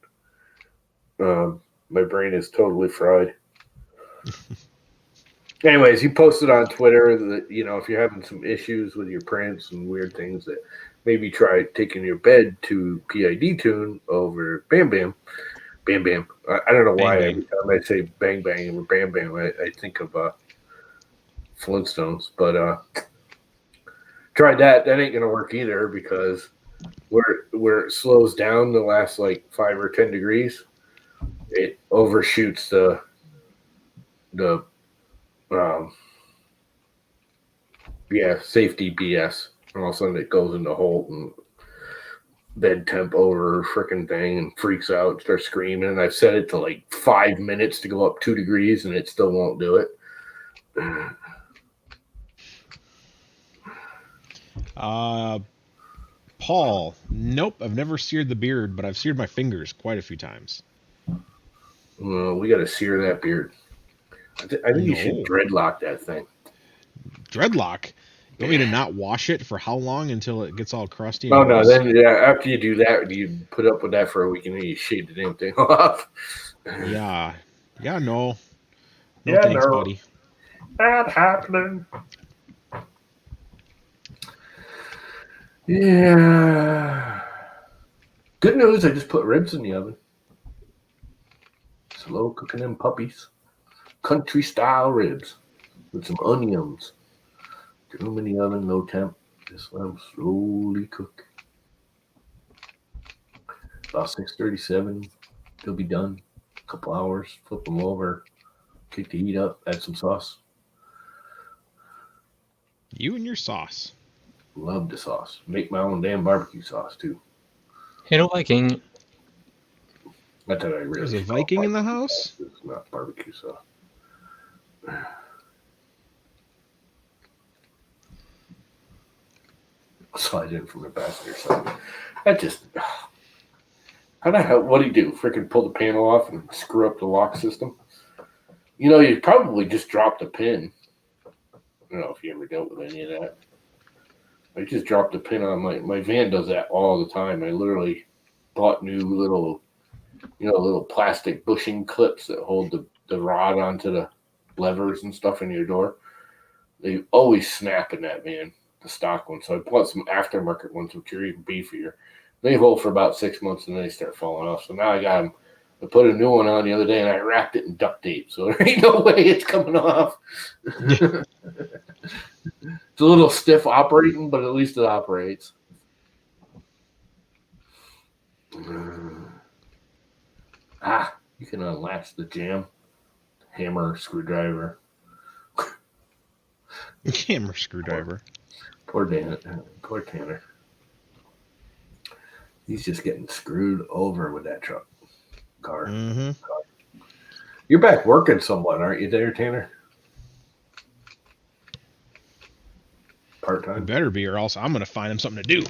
My brain is totally fried. Anyways, he posted on Twitter that if you're having some issues with your prints and weird things, that maybe try taking your bed to PID tune over Bam Bam. Bam Bam. I don't know why every time I say Bang Bang or Bam Bam, I think of Flintstones. But tried that. That ain't gonna work either because where it slows down the last like 5 or 10 degrees, it overshoots the safety BS. And all of a sudden it goes into Holt and bed temp over freaking thing and freaks out and starts screaming. And I've set it to like 5 minutes to go up 2 degrees and it still won't do it. Paul, nope, I've never seared the beard, but I've seared my fingers quite a few times. Well, we got to sear that beard. I think you should dreadlock that thing. Dreadlock? You want me to not wash it for how long until it gets all crusty? Oh, no. Then, after you do that, you put up with that for a week and then you shave the damn thing off. Yeah. Yeah, no. No thanks, buddy. Not happening. Yeah. Good news, I just put ribs in the oven. Slow cooking them puppies. Country style ribs with some onions. Throw them in the oven, low temp. Just let them slowly cook. About 6:37, they'll be done. A couple hours. Flip them over. Kick the heat up. Add some sauce. You and your sauce. Love the sauce. Make my own damn barbecue sauce too. Hello, Viking. Not that I really. There's a Viking in the house? It's not barbecue sauce. Slide in from the passenger side. That just. How the hell? What do you do? Freaking pull the panel off and screw up the lock system? You probably just dropped a pin I don't know if you ever dealt with any of that. I just dropped a pin on my van does that all the time. I literally bought new little plastic bushing clips that hold the rod onto the levers and stuff in your door. They always snap in that van, the stock one. So I bought some aftermarket ones, which are even beefier. They hold for about 6 months and then they start falling off. So now I got them. I put a new one on the other day and I wrapped it in duct tape. So there ain't no way it's coming off. It's a little stiff operating, but at least it operates. You can unlatch the jam. Hammer, screwdriver. Hammer, screwdriver. Poor Tanner. He's just getting screwed over with that car. Mm-hmm. You're back working somewhat, aren't you there, Tanner? Part-time? Better be, or else I'm going to find him something to do.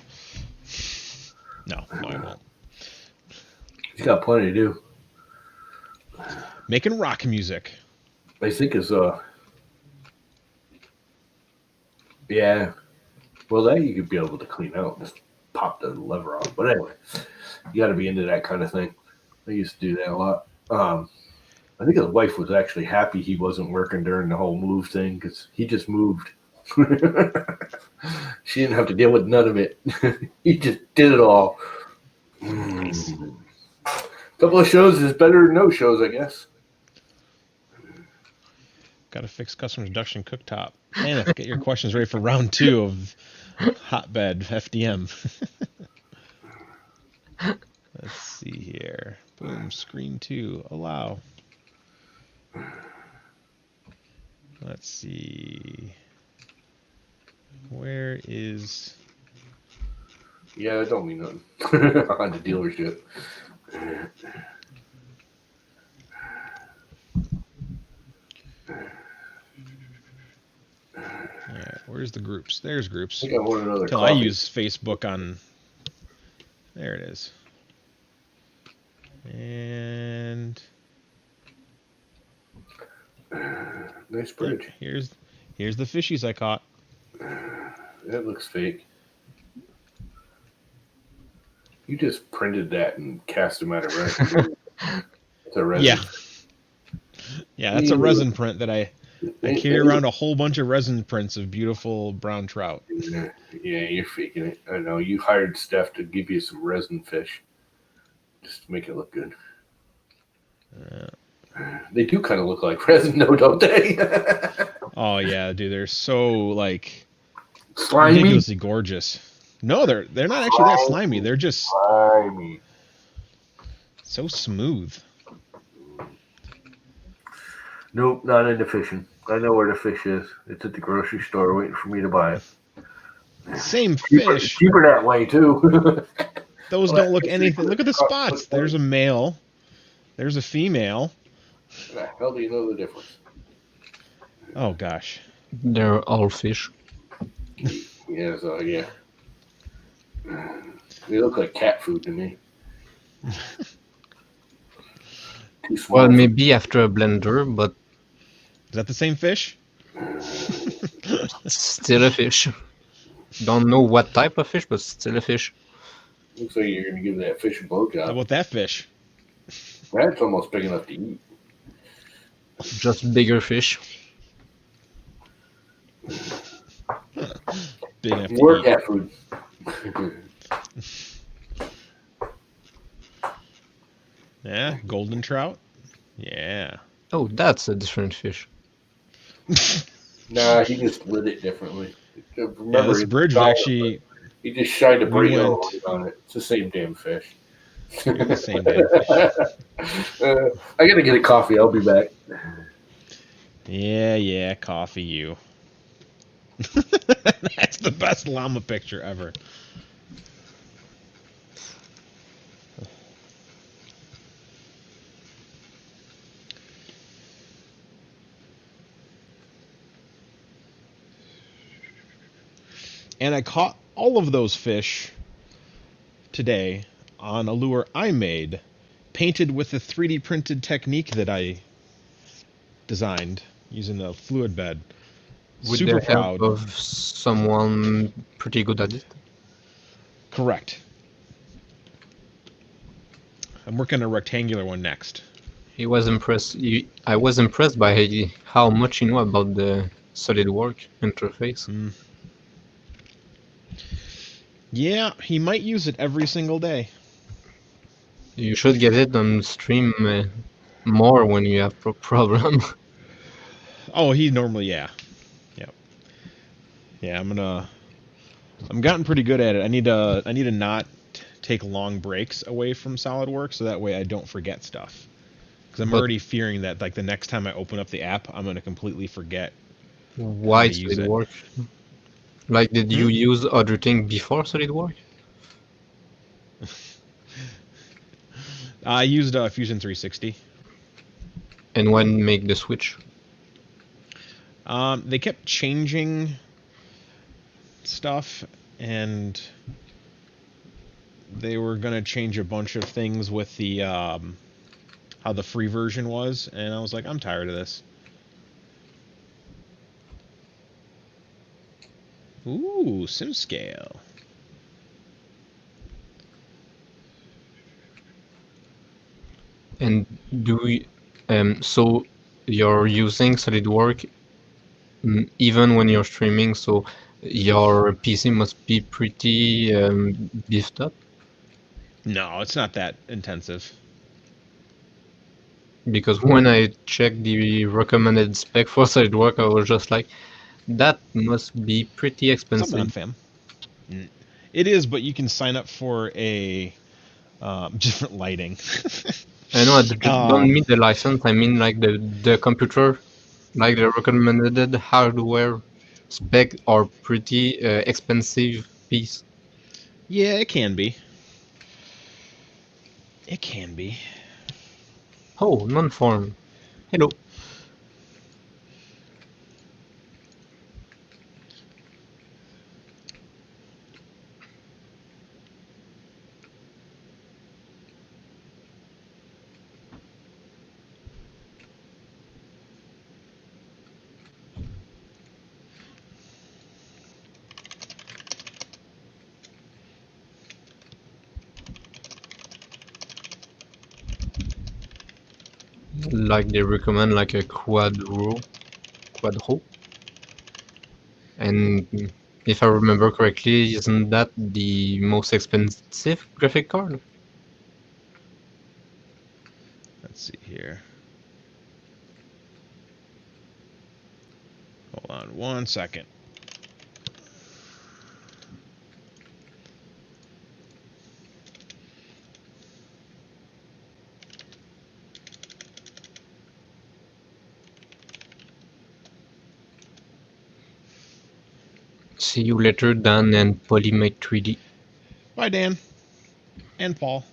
No, I won't. He's got plenty to do. Making rock music. I think is yeah. Well, that you could be able to clean out. Just pop the lever off. But anyway, you got to be into that kind of thing. I used to do that a lot. I think his wife was actually happy he wasn't working during the whole move thing because he just moved. She didn't have to deal with none of it. He just did it all. Nice. Couple of shows is better than no shows, I guess. Got to fix custom reduction cooktop. And get your questions ready for round 2 of hotbed FDM. Let's see here. Boom, screen 2, allow. Let's see. Where is... Yeah, that don't mean nothing. On the dealership. Yeah, where's the groups? There's groups. I think I want another Until coffee. I use Facebook on... There it is. And... Nice bridge. Here's the fishies I caught. That looks fake. You just printed that and cast them out of resin. It's a resin. Yeah. Yeah, that's a resin print that I carry around a whole bunch of resin prints of beautiful brown trout. Yeah, you're faking it. I know. You hired Steph to give you some resin fish. Just to make it look good. They do kind of look like resin, though, don't they? Oh, yeah, dude. They're so, like, Slimy? ridiculously gorgeous. No, they're not actually that slimy. They're just Slimy. so smooth. Nope, not into fishing. I know where the fish is. It's at the grocery store waiting for me to buy it. Same fish. Cheaper that way, too. Those don't look anything. Look at the spots. There's a male. There's a female. How the hell do you know the difference? Oh, gosh. They're all fish. Yeah, so, yeah. They look like cat food to me. Too small. Well, maybe after a blender, but Is that the same fish? still a fish. Don't know what type of fish, but still a fish. Looks like you're going to give that fish a How blowjob. about that fish? That's almost big enough to eat. Just bigger fish. Big enough to More eat. cat food. Yeah, golden trout. Yeah. Oh, that's a different fish. Nah, he just lit it differently. Remember, Yeah, this bridge is actually he just shined a we burrito went- on it. It's the same damn fish. the same damn fish. I gotta get a coffee. I'll be back. Yeah, coffee you. That's the best llama picture ever. And I caught all of those fish today on a lure I made, painted with the 3D printed technique that I designed using a fluid bed. With Super the help proud. of someone pretty good at it. Correct. I'm working on a rectangular one next. He was impressed. I was impressed by how much you know about the SolidWorks interface. Yeah, he might use it every single day. You should get it on stream more when you have problem. Oh, he normally, yeah. Yep. Yeah, I'm gotten pretty good at it. I need to not take long breaks away from SolidWorks so that way I don't forget stuff. Because I'm But already fearing that like the next time I open up the app, I'm gonna completely forget how why to use it. SolidWorks? Like, did Hmm? you use other thing before SolidWorks? I used Fusion 360. And when make the switch? They kept changing stuff, and they were gonna change a bunch of things with the how the free version was, and I was like, I'm tired of this. Ooh, sim scale. And do we, so you're using SolidWorks even when you're streaming, so your PC must be pretty beefed up, No, it's not that intensive. because when I checked the recommended spec for SolidWorks, I was just like, that must be pretty What's up, expensive. non-fam? It is, but you can sign up for a different lighting. I know I don't um, mean the license, I mean like the computer, like the recommended hardware spec are pretty expensive piece. yeah, it can be. It can be. Oh, non-form. Hello. Like they recommend like a quadro, and if I remember correctly, isn't that the most expensive graphic card? Let's see here. Hold on 1 second. See you later, Dan and Polymate 3D. Bye, Dan and Paul.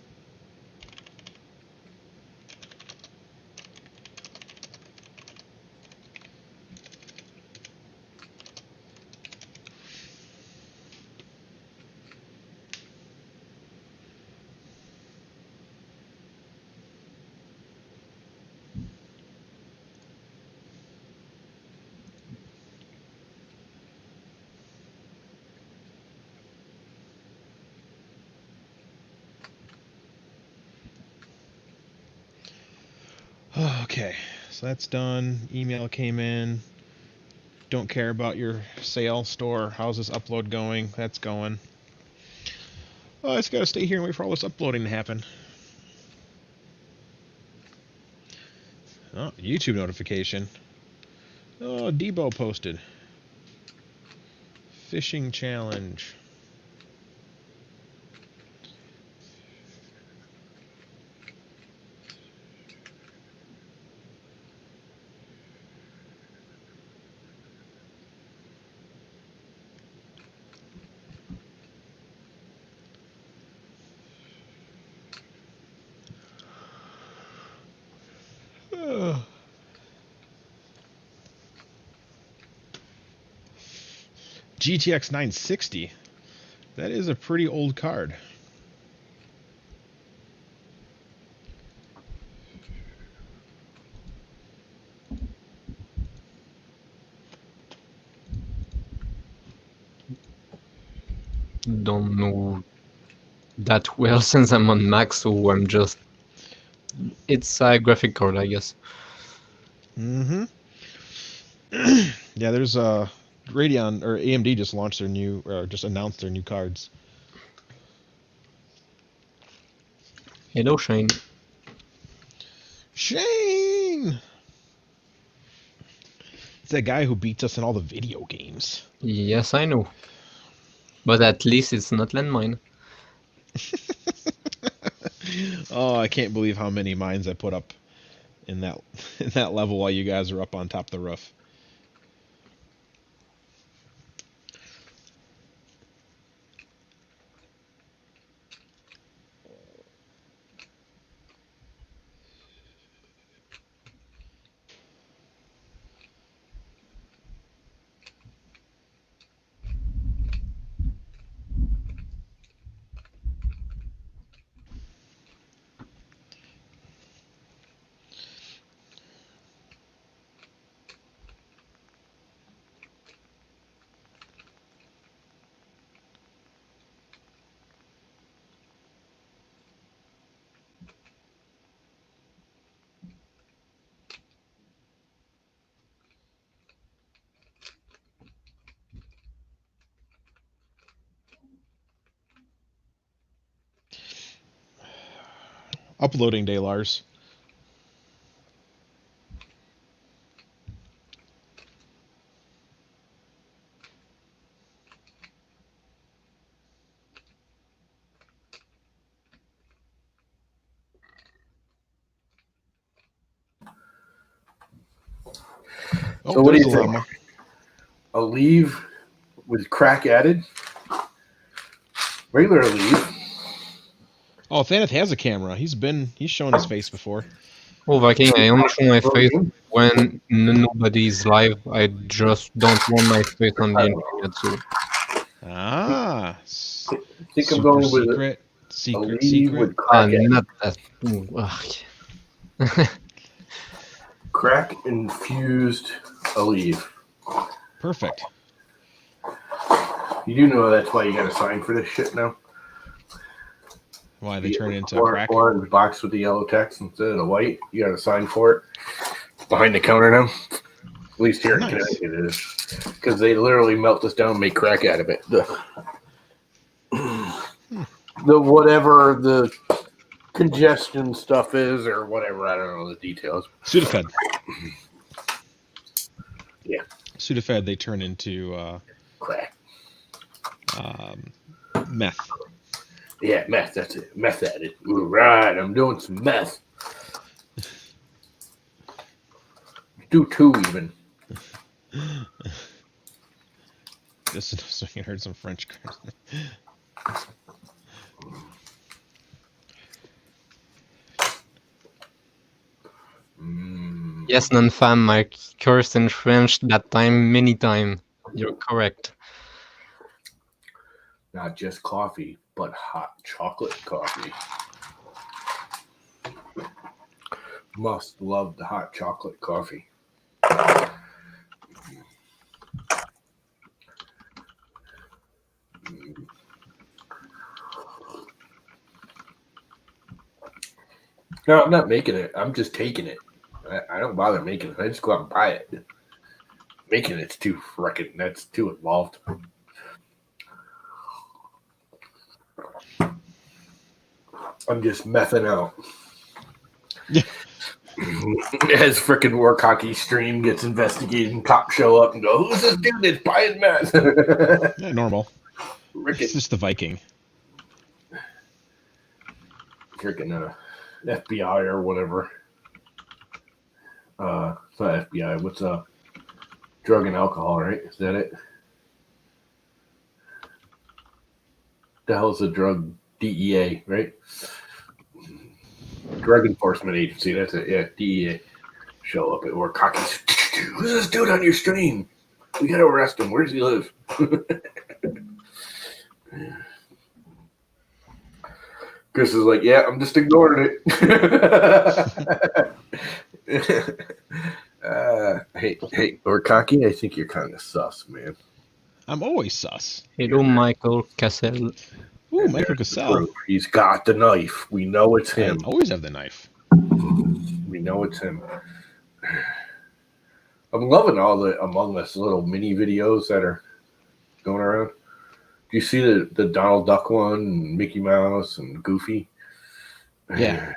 Okay, so that's done. Email came in. Don't care about your sale store. How's this upload going? That's going. Oh, I just gotta stay here and wait for all this uploading to happen. Oh, YouTube notification. Oh, Debo posted. Fishing challenge. GTX 960. That is a pretty old card. don't know that well since I'm on Mac, so I'm just it's a graphic card, I guess. Mm-hmm. Yeah, there's Radeon or AMD just launched their new, or just announced their new cards. Hello, Shane. Shane! It's that guy who beats us in all the video games. Yes, I know. But at least it's not landmine. Oh, I can't believe how many mines I put up in that in that level while you guys are up on top of the roof. Uploading day, Lars. Oh, So what do there's you the think? llama. A leave with crack added? Regular leave? Oh, Thaneth has a camera. He's shown his face before. Oh, Viking, I only show my face Okay. when nobody's live. I just don't want my face on the internet, so Ah, I think I'm super going with secret, a secret, leave secret. with crack added. not that. Ooh, ugh. Crack infused Aleve. Perfect. You do know that's why you got to sign for this shit now. Why they turn it into a crack? Orange box with the yellow text instead of the white. You got to sign for it. It's behind the counter now. At least here Nice. in Connecticut it is. Because they literally melt this down and make crack out of it. The whatever the congestion stuff is or whatever. I don't know the details. Sudafed. Yeah. Sudafed they turn into Crack. meth. Yeah, meth. That's it. Meth added. Ooh, right. I'm doing some meth. Do two even. Just so you heard some French. Yes, non-fam, I cursed in French that time many times. You're correct. Not just coffee, but hot chocolate coffee. Must love the hot chocolate coffee. No, I'm not making it. I'm just taking it. I don't bother making it. I just go out and buy it. Making it's too frickin'. That's too involved. I'm just messing out. Yeah. As frickin' Warkocki stream gets investigated and cops show up and go, who's this dude that's buying meth? Yeah, normal. Frickin' It's just the Viking. FBI or whatever. It's not FBI. What's drug and alcohol, right? Is that it? The hell's a drug? DEA, right? Drug Enforcement Agency. That's it. Yeah, DEA. Show up at Warkocki's. Who's this dude on your stream? We gotta arrest him. Where does he live? Chris is like, yeah, I'm just ignoring it. Hey, Warkocki, I think you're kind of sus, man. I'm always sus. Hello, Michael Cassell. Ooh, Michael Cassell. He's got the knife. We know it's I him. always have the knife. We know it's him. I'm loving all the Among Us little mini videos that are going around. Do you see the Donald Duck one, and Mickey Mouse, and Goofy? Yeah.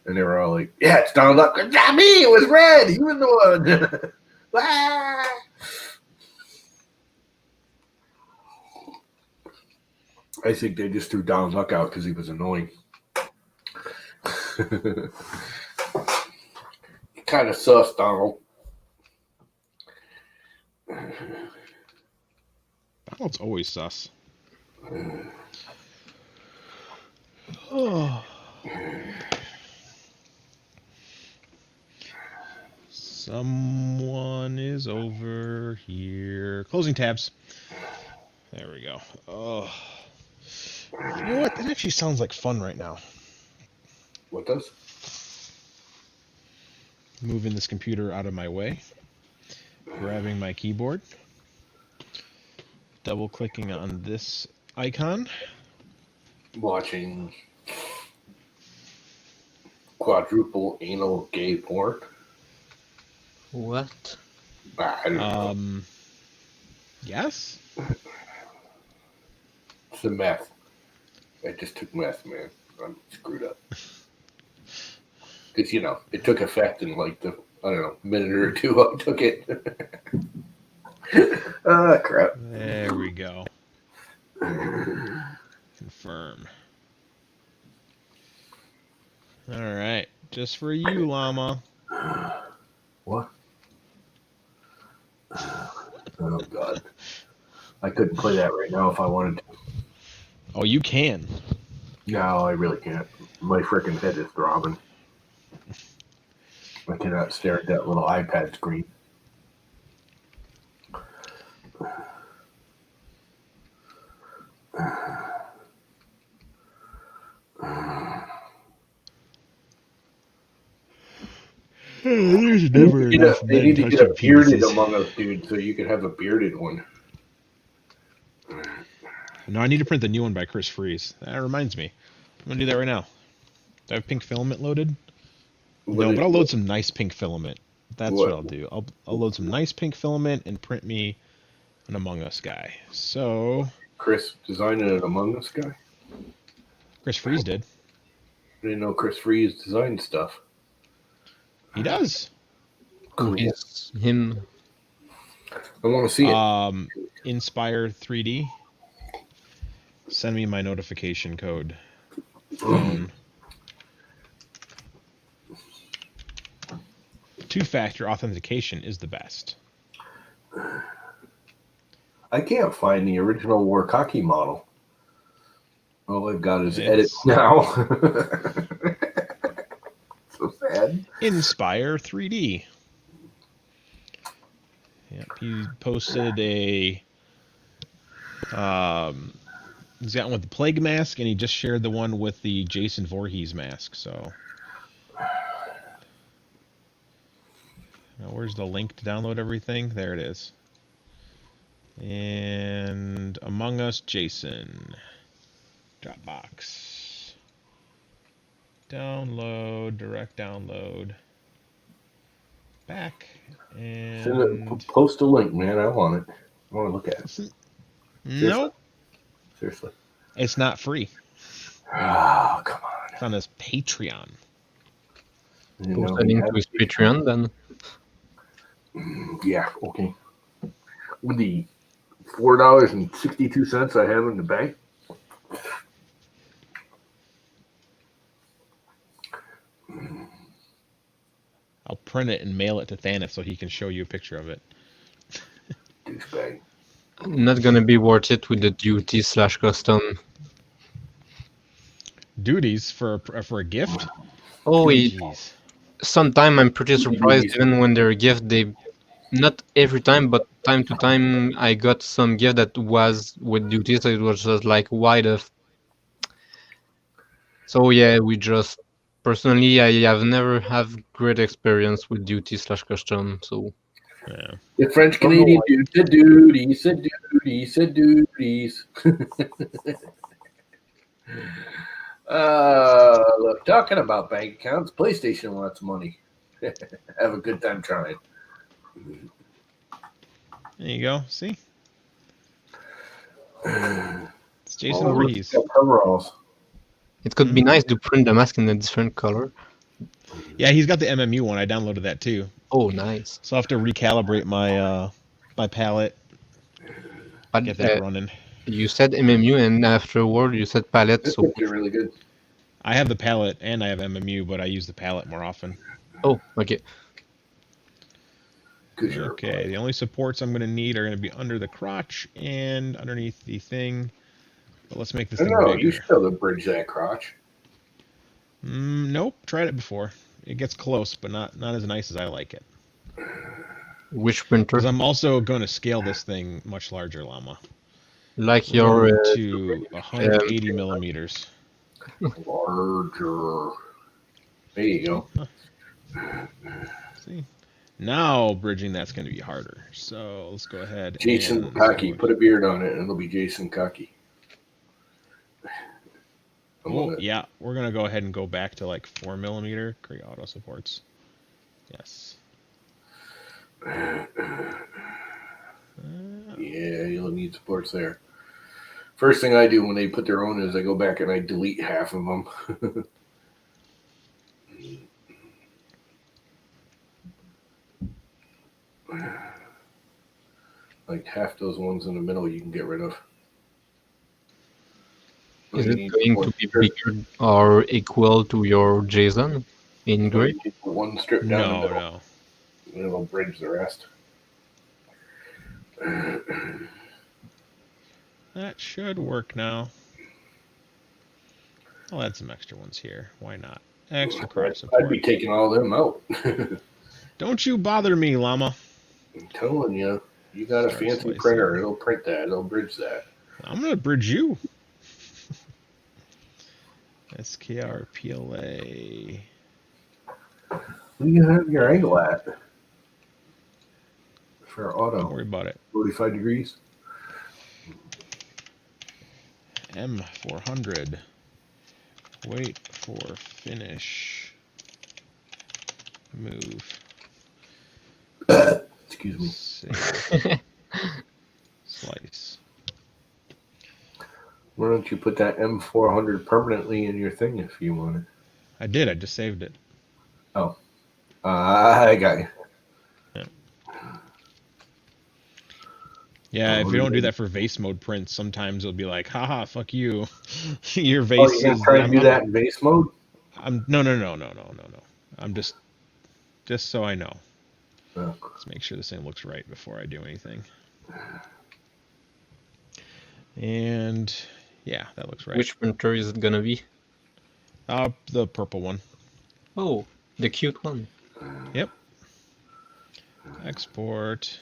And they were all like, "Yeah, it's Donald Duck. It's not me. It was Red. He was the one." Ah! I think they just threw Donald Duck out because he was annoying. Kind of sus, Donald. Donald's always sus. Oh. Someone is over here. Closing tabs. There we go. Oh. You know what? That actually sounds like fun right now. What does? Moving this computer out of my way. Grabbing my keyboard. Double clicking on this icon. Watching quadruple anal gay porn. What? I don't know. Yes? It's the meth. I just took meth, man. I'm screwed up. Because, it took effect in minute or two I took it. Ah, crap. There we go. Confirm. Alright. Just for you, Llama. What? Oh, God. I couldn't play that right now if I wanted to. Oh, you can. No, I really can't. My freaking head is throbbing. I cannot stare at that little iPad screen. There's never enough They men need to get touching a bearded penises. Among Us dude so you could have a bearded one. No, I need to print the new one by Chris Freeze. That reminds me. I'm going to do that right now. Do I have pink filament loaded? No, but I'll load some nice pink filament. That's what I'll do. I'll load some nice pink filament and print me an Among Us guy. So Chris designed an Among Us guy? Chris Freeze did. I didn't know Chris Freeze designed stuff. He does. Who is him? I want to see it. Inspire 3D. Send me my notification code. Phone. Two-factor authentication is the best. I can't find the original Warkocki model. All I've got is edits now. So sad. Inspire 3D. Yep, he posted a. He's got one with the plague mask, and he just shared the one with the Jason Voorhees mask. So, now where's the link to download everything? There it is. And Among Us Jason. Dropbox. Download, direct download. Back. And post a link, man. I want it. I want to look at it. Nope. Seriously. It's not free. Oh, come on. It's on his Patreon. Post a link to his Patreon then. Yeah, okay. With the $4.62 I have in the bank. I'll print it and mail it to Thanos so he can show you a picture of it. Douchebag. Not gonna be worth it with the duty/custom. Duties for a gift? Oh, Jeez. sometime I'm pretty surprised even when they're a gift. Not every time, but time to time I got some gift that was with duty, so it was just like why the. So yeah, personally I have never have great experience with duty/custom. So Yeah. The French Canadian dude said dude. He said dude. He said duties. Look, talking about bank accounts, PlayStation wants money. Have a good time trying. There you go. See? It's Jason Well, Voorhees. coveralls. It could be nice to print the mask in a different color. Yeah, he's got the MMU one. I downloaded that too. Oh, nice. So I'll have to recalibrate my my palette. But Get that running. you said MMU, and afterward you said palette. This So looks really good. I have the palette and I have MMU, but I use the palette more often. oh, okay. Okay, the only supports I'm going to need are going to be under the crotch and underneath the thing. But let's make this thing bigger. You should be able to bridge that crotch. Nope, tried it before. It gets close, but not as nice as I like it. Which printer? Because I'm also going to scale this thing much larger, Llama. Like your to 180 millimeters. Larger. There you go. See? Now bridging that's going to be harder. So let's go ahead. Jason Cocky. Put a beard on it and it'll be Jason Cocky. Oh, yeah. We're going to go ahead and go back to like 4 millimeter. Create auto supports. Yes. Yeah, you'll need supports there. First thing I do when they put their own is I go back and I delete half of them. Like half those ones in the middle you can get rid of. Is it going to be bigger or equal to your JSON in grid? One strip down the middle. No. And it'll bridge the rest. That should work now. I'll add some extra ones here. Why not? Extra crotch support. I'd be taking all them out. Don't you bother me, Llama. I'm telling you, you got a fancy printer. It'll print that. It'll bridge that. I'm going to bridge you. SKRPLA. What do you have your angle at? For auto. Don't worry about it. 45 degrees. M400. Wait for finish. Move. Excuse me. Slice. Why don't you put that M400 permanently in your thing if you want it? I did. I just saved it. Oh. I got you. Yeah, if you don't do that for vase mode prints, sometimes it'll be like, haha, fuck you. Your vase you're gonna try to do that in vase mode? No. I'm just so I know. Oh. Let's make sure this thing looks right before I do anything. And yeah, that looks right. Which printer is it gonna be? The purple one. Oh, the cute one. Yep. Export.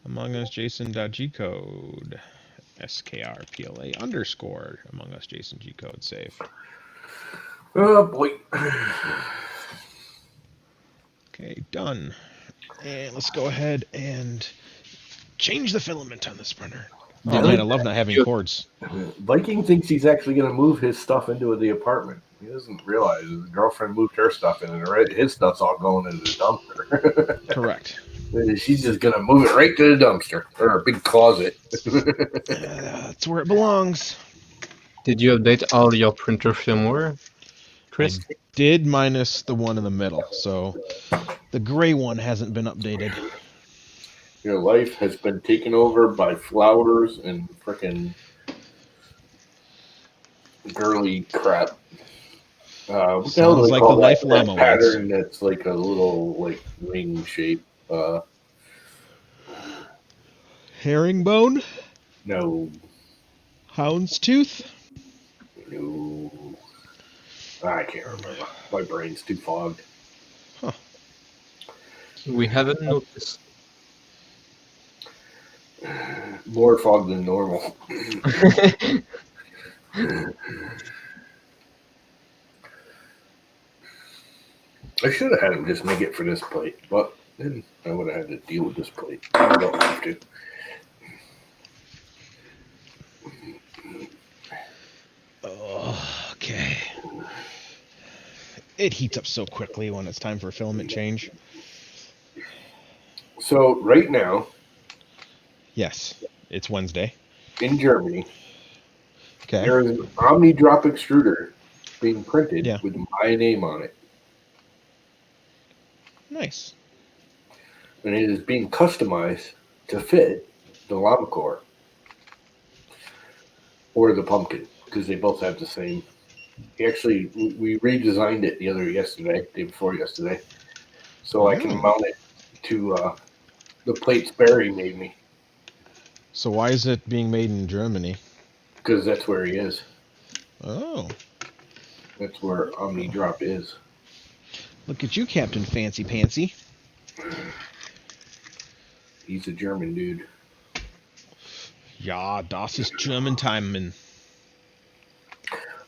Among Us JSON.G code. SKRPLA underscore Among Us JSON G code save. Oh boy. Okay, done. And let's go ahead and change the filament on this printer. Oh man, I love not having cords. Viking thinks he's actually going to move his stuff into the apartment. He doesn't realize his girlfriend moved her stuff in, and his stuff's all going into the dumpster. Correct. She's just going to move it right to the dumpster, or a big closet. That's where it belongs. Did you update all your printer firmware, Chris? I did, minus the one in the middle. So the gray one hasn't been updated. Your life has been taken over by flowers and frickin' girly crap. What the hell do they like call the that, life llama that pattern that's like a little like ring shape? Herringbone? No. Houndstooth? No. I can't remember. My brain's too fogged. Huh. We haven't noticed. More fog than normal. I should have had him just make it for this plate, but then I would have had to deal with this plate. I don't have to. It heats up so quickly when it's time for a filament change. So right now Yes, it's Wednesday. in Germany, Okay. there is an Omni Drop extruder being printed Yeah. with my name on it, Nice. and it is being customized to fit the llama core or the pumpkin because they both have the same. Actually, we redesigned it day before yesterday, so I can Oh. mount it to the plates Barry made me So why is it being made in Germany? because that's where he is. Oh. That's where Omni Drop is. Look at you, Captain Fancy Pantsy. He's a German dude. Ja, das ist German Timing.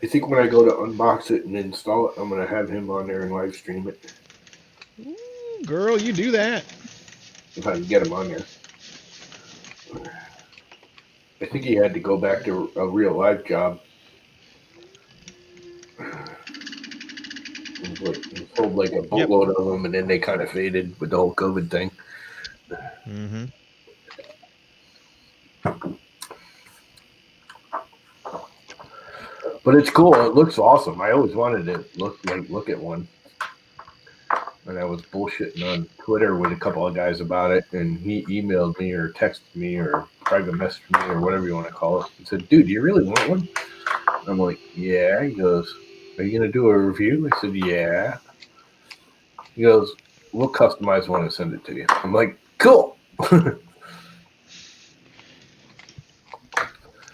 I think when I go to unbox it and install it, I'm going to have him on there and live stream it. Ooh, girl, you do that. If I can get him on there. I think he had to go back to a real live job. He sold like a boatload of them, and then they kind of faded with the whole COVID thing. Mm-hmm. But it's cool. It looks awesome. I always wanted to look at one. And I was bullshitting on Twitter with a couple of guys about it, and he emailed me or texted me or private messaged me or whatever you want to call it. He said, "Dude, do you really want one?" I'm like, "Yeah." He goes, "Are you gonna do a review?" I said, "Yeah." He goes, "We'll customize one and send it to you." I'm like, "Cool." All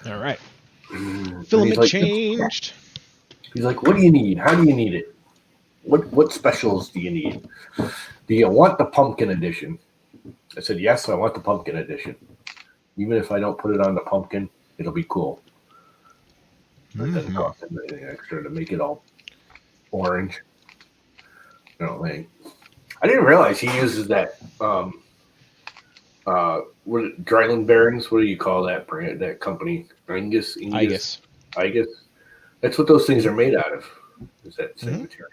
right. And Filament he's like, changed. He's like, "What do you need? How do you need it? What specials do you need? Do you want the pumpkin edition?" I said, "Yes, I want the pumpkin edition. Even if I don't put it on the pumpkin, it'll be cool. It doesn't cost him anything extra to make it all orange." Like, I didn't realize he uses that what dryland bearings. What do you call that brand? That company, Angus. That's what those things are made out of. Is that same material?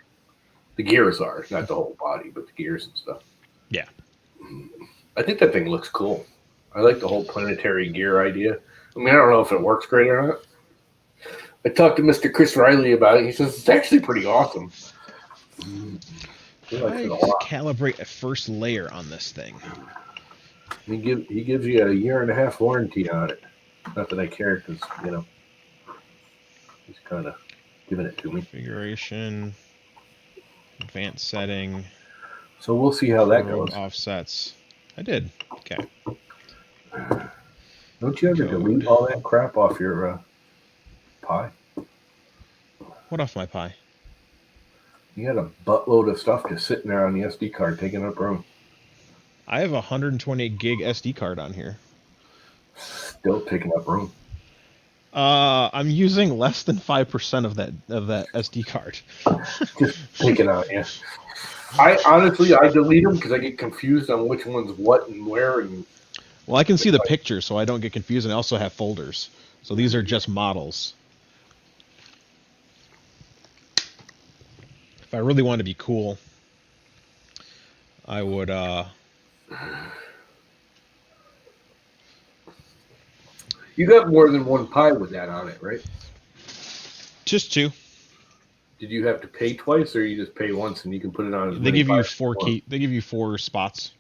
The gears are not the whole body, but the gears and stuff. Yeah. I think that thing looks cool. I like the whole planetary gear idea. I mean, I don't know if it works great or not. I talked to Mr. Chris Riley about it. He says it's actually pretty awesome. He likes it a lot. Calibrate a first layer on this thing. He gives you a 1.5 year warranty on it. Not that I care, because he's kind of giving it to me. Configuration, advanced setting. So we'll see how that goes. Offsets. I did. Okay. Don't you ever delete all that crap off your Pi? What off my Pi? You had a buttload of stuff just sitting there on the SD card taking up room. I have a 128 gig SD card on here. Still taking up room. I'm using less than 5% of that SD card. Just taking on you. I honestly delete them because I get confused on which one's what and where. And well, I can see the picture, so I don't get confused, and I also have folders. So these are just models. If I really want to be cool, I would You got more than one Pi with that on it, right? Just two. Did you have to pay twice, or you just pay once and you can put it on? They give you 4 key. They give you 4 spots.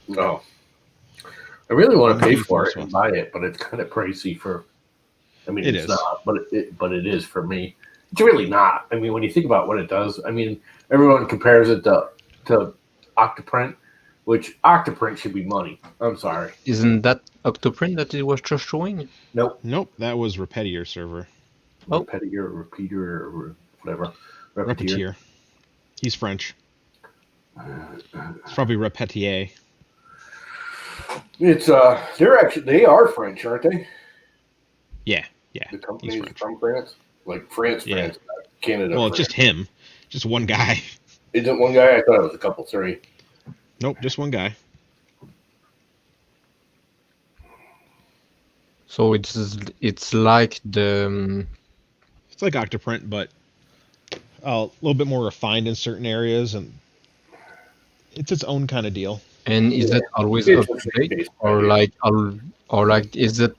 No, I really want to pay for it and buy it, but it's kind of pricey for. I mean, it's not, but it is for me. It's really not. I mean, when you think about what it does, I mean, everyone compares it to Octoprint, which Octoprint should be money. I'm sorry. Isn't that Octoprint that it was just showing? Nope. That was Repetier server. Oh. Repeater, or whatever. Repetier. He's French. It's probably Repetier. It's they are French, aren't they? Yeah. The company is from France, like France, not Canada. Well, France. It's just him, just one guy. Is it one guy? I thought it was a couple. Sorry. Nope, just one guy. So it's like the. It's like Octoprint, but a little bit more refined in certain areas, and it's its own kind of deal. And is Yeah. it always It's up the to same date, basic or idea. like is it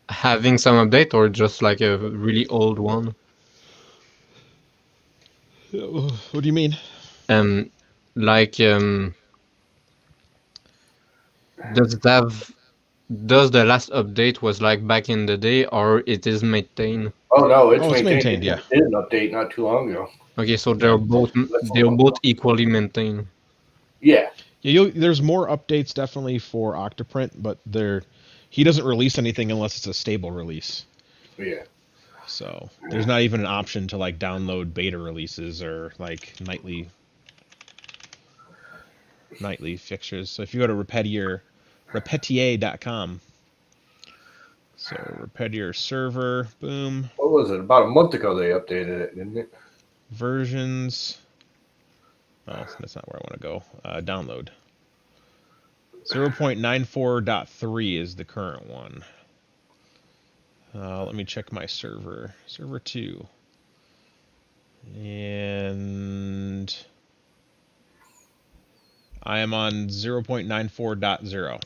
having some update, or just like a really old one? What do you mean? Um, like does it have does the last update was like back in the day, or it is maintained? Oh no, it's Oh, it's maintained. maintained. It Yeah. just did an update not too long ago. Okay, so Yeah. That's they're all. both equally maintained. Yeah, Yeah. There's more updates definitely for Octoprint, but he doesn't release anything unless it's a stable release. yeah. So there's not even an option to like download beta releases or like nightly fixtures. So if you go to repetier.com, so Repetier server, boom, What was it? About a month ago they updated it, didn't it? versions. Oh, that's not where I want to go. Download. 0.94.3 is the current one. Let me check my server. Server 2. And I am on 0.94.0.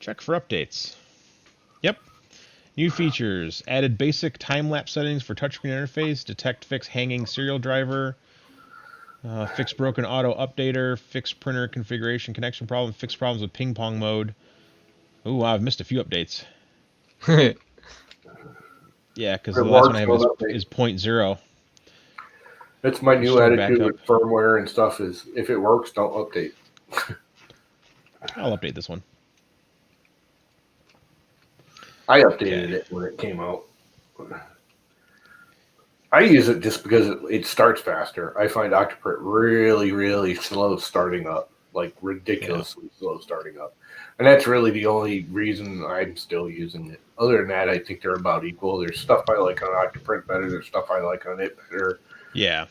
Check for updates. Yep. New features. Added basic time-lapse settings for touchscreen interface. Detect fix hanging serial driver. Fix broken auto updater. Fix printer configuration connection problem. Fix problems with ping pong mode. Ooh, wow, I've missed a few updates. Yeah, because the last one I Rewards have don't update. is 0.0. That's my new Restore attitude backup. with firmware and stuff. Is if it works, don't update. I'll update this one. I updated Okay. it when it came out. I use it just because it starts faster. I find Octoprint really, really slow starting up, like ridiculously slow starting up. And that's really the only reason I'm still using it. Other than that, I think they're about equal. There's stuff I like on Octoprint better. There's stuff I like on it better. Yeah.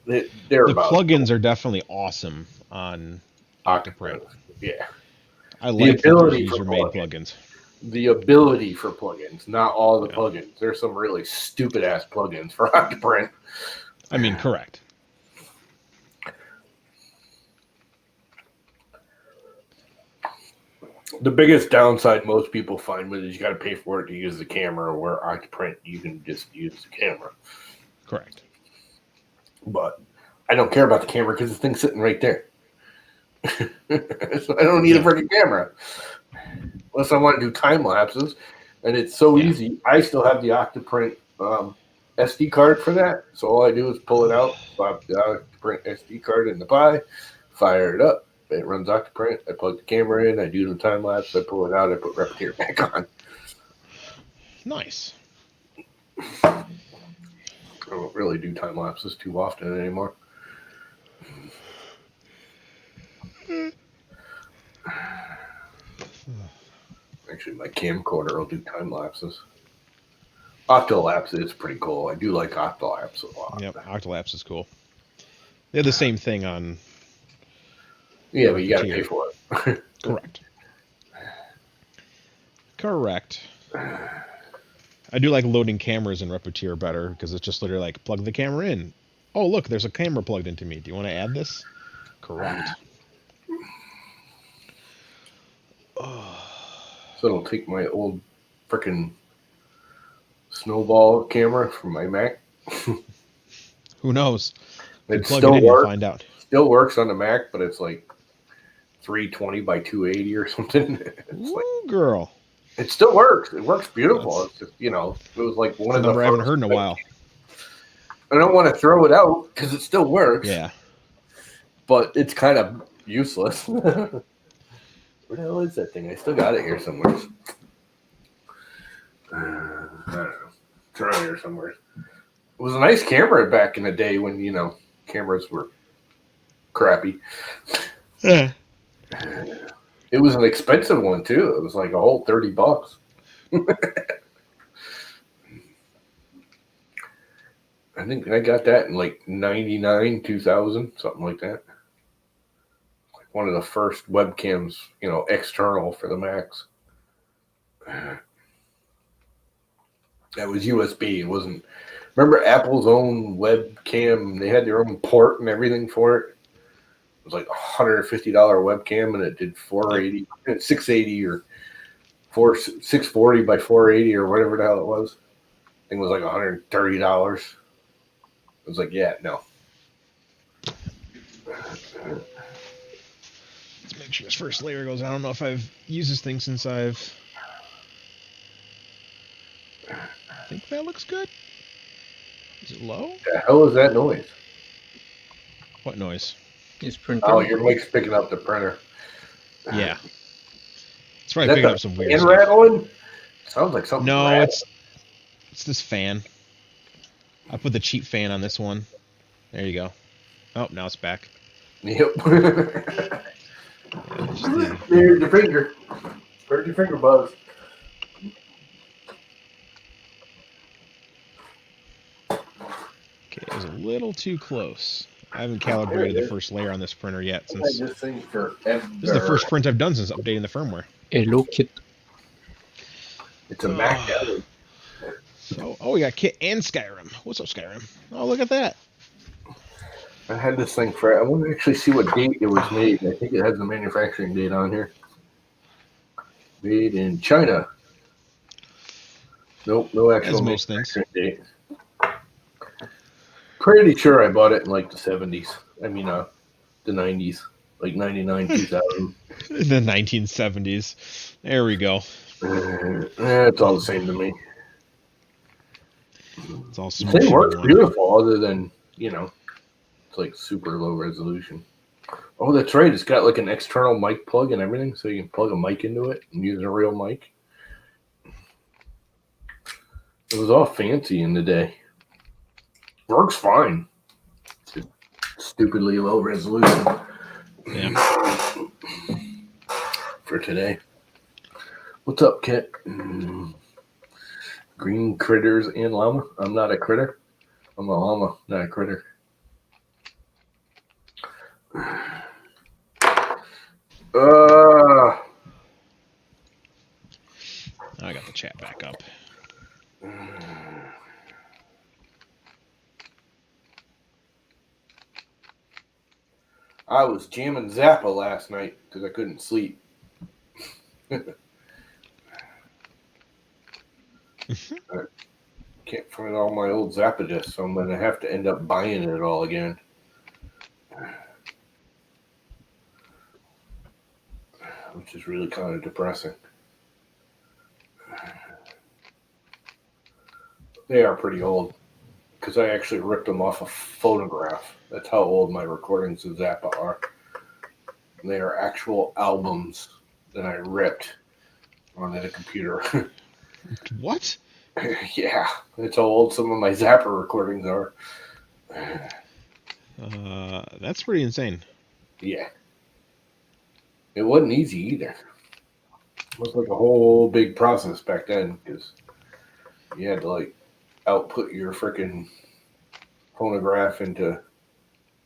They're The about plugins are definitely awesome on Octoprint. Octoprint. Yeah. I The like that there's ability for user-made plugins. plugins. The ability for plugins, not all the Yeah. plugins. There's some really stupid ass plugins for Octoprint. I mean, correct. The biggest downside most people find with it is you got to pay for it to use the camera, where Octoprint you can just use the camera. Correct. But I don't care about the camera because the thing's sitting right there. So I don't need a freaking camera. Unless I want to do time lapses. And it's so easy. I still have the Octoprint SD card for that. So all I do is pull it out, pop the Octoprint SD card in the Pi, fire it up. It runs Octoprint. I plug the camera in. I do the time lapse. I pull it out. I put Repetier back on. Nice. I don't really do time lapses too often anymore. Actually, my camcorder will do time lapses. Octolapse is pretty cool. I do like Octolapse a lot. Yep, Octolapse is cool. They're the same thing on. Yeah, but you got to pay for it. Correct. Correct. I do like loading cameras in Repetier better because it's just literally like plug the camera in. Oh, look, there's a camera plugged into me. Do you want to add this? Correct. So it'll take my old freaking Snowball camera from my Mac. Who knows? It Plug still it in, you'll works. find out. Still works on the Mac, but it's like 320 by 280 or something. It's like, Ooh, girl. it still works. It works beautiful. It's just, it was like one of the Number I haven't first. heard in a while. I don't want to throw it out because it still works. Yeah. But it's kind of useless. Where the hell is that thing? I still got it here somewhere. I don't know. It's around here somewhere. It was a nice camera back in the day when, cameras were crappy. Yeah. It was an expensive one, too. It was like a whole $30. I think I got that in like 99, 2000, something like that. Like one of the first webcams, external for the Macs. That was USB. It wasn't Remember Apple's own webcam? They had their own port and everything for it. It was like $150 webcam, and it did 480, 680, or 640 by 480, or whatever the hell it was. I think it was like $130. I was like, yeah, no. Let's make sure this first layer goes. I don't know if I've used this thing since I think that looks good. Is it low? The hell is that noise? What noise? His printer. Oh, your mic's picking up the printer. Yeah. It's Is probably that picking the up some weird fan stuff. rattling? Sounds like something. No, rattling. it's this fan. I put the cheap fan on this one. There you go. Oh, now it's back. Yep. Yeah, just the, There's your finger. Where's your finger, Buzz? okay, it was a little too close. I haven't calibrated the first layer on this printer yet since This thing forever. this is the first print I've done since updating the firmware. Hello, Kit. It's a Mac. So, oh, we got Kit and Skyrim. What's up, Skyrim? Oh, look at that. I had this thing for. I want to actually see what date it was made. I think it has the manufacturing date on here. Made in China. Nope, no actual As most things. manufacturing date. Pretty sure I bought it in like the 70s. I mean, the 90s, like 99, 2000. The 1970s. There we go. It's all the same to me. It's all The smooth. thing works beautiful, other than it's like super low resolution. Oh, that's right. It's got like an external mic plug and everything, so you can plug a mic into it and use a real mic. It was all fancy in the day. Works fine. It's stupidly low resolution. Yeah. For today. What's up, Kit? Green critters and llama. I'm not a critter. I'm a llama, not a critter. I got the chat back up. I was jamming Zappa last night because I couldn't sleep. I can't find all my old Zappa discs, so I'm going to have to end up buying it all again. Which is really kind of depressing. They are pretty old because I actually ripped them off a phonograph. That's how old my recordings of Zappa are. They are actual albums that I ripped onto the computer. What? Yeah, that's how old some of my Zappa recordings are. That's pretty insane. Yeah. It wasn't easy either. It was like a whole big process back then because you had to like output your freaking phonograph into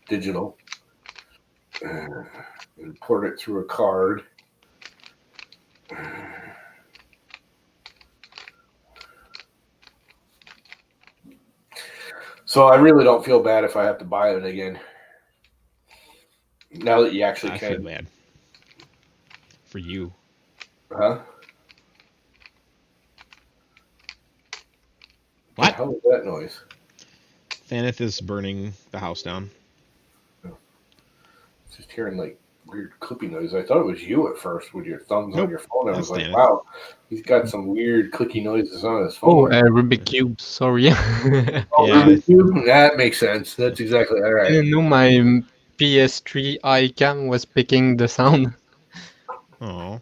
digital and port it through a card. So I really don't feel bad if I have to buy it again. Now that you actually I can. feel bad for you. Huh? What? The hell was that noise? Thaneth is burning the house down. Just hearing like weird clippy noise. I thought it was you at first with your thumbs Nope, on your phone. I was that's like, Thaneth. wow, he's got some weird clicky noises on his Oh, phone. Rubik Cube, sorry. Yeah. That makes sense. That's exactly all I right. didn't know my PS3 iCam was picking the sound. Oh.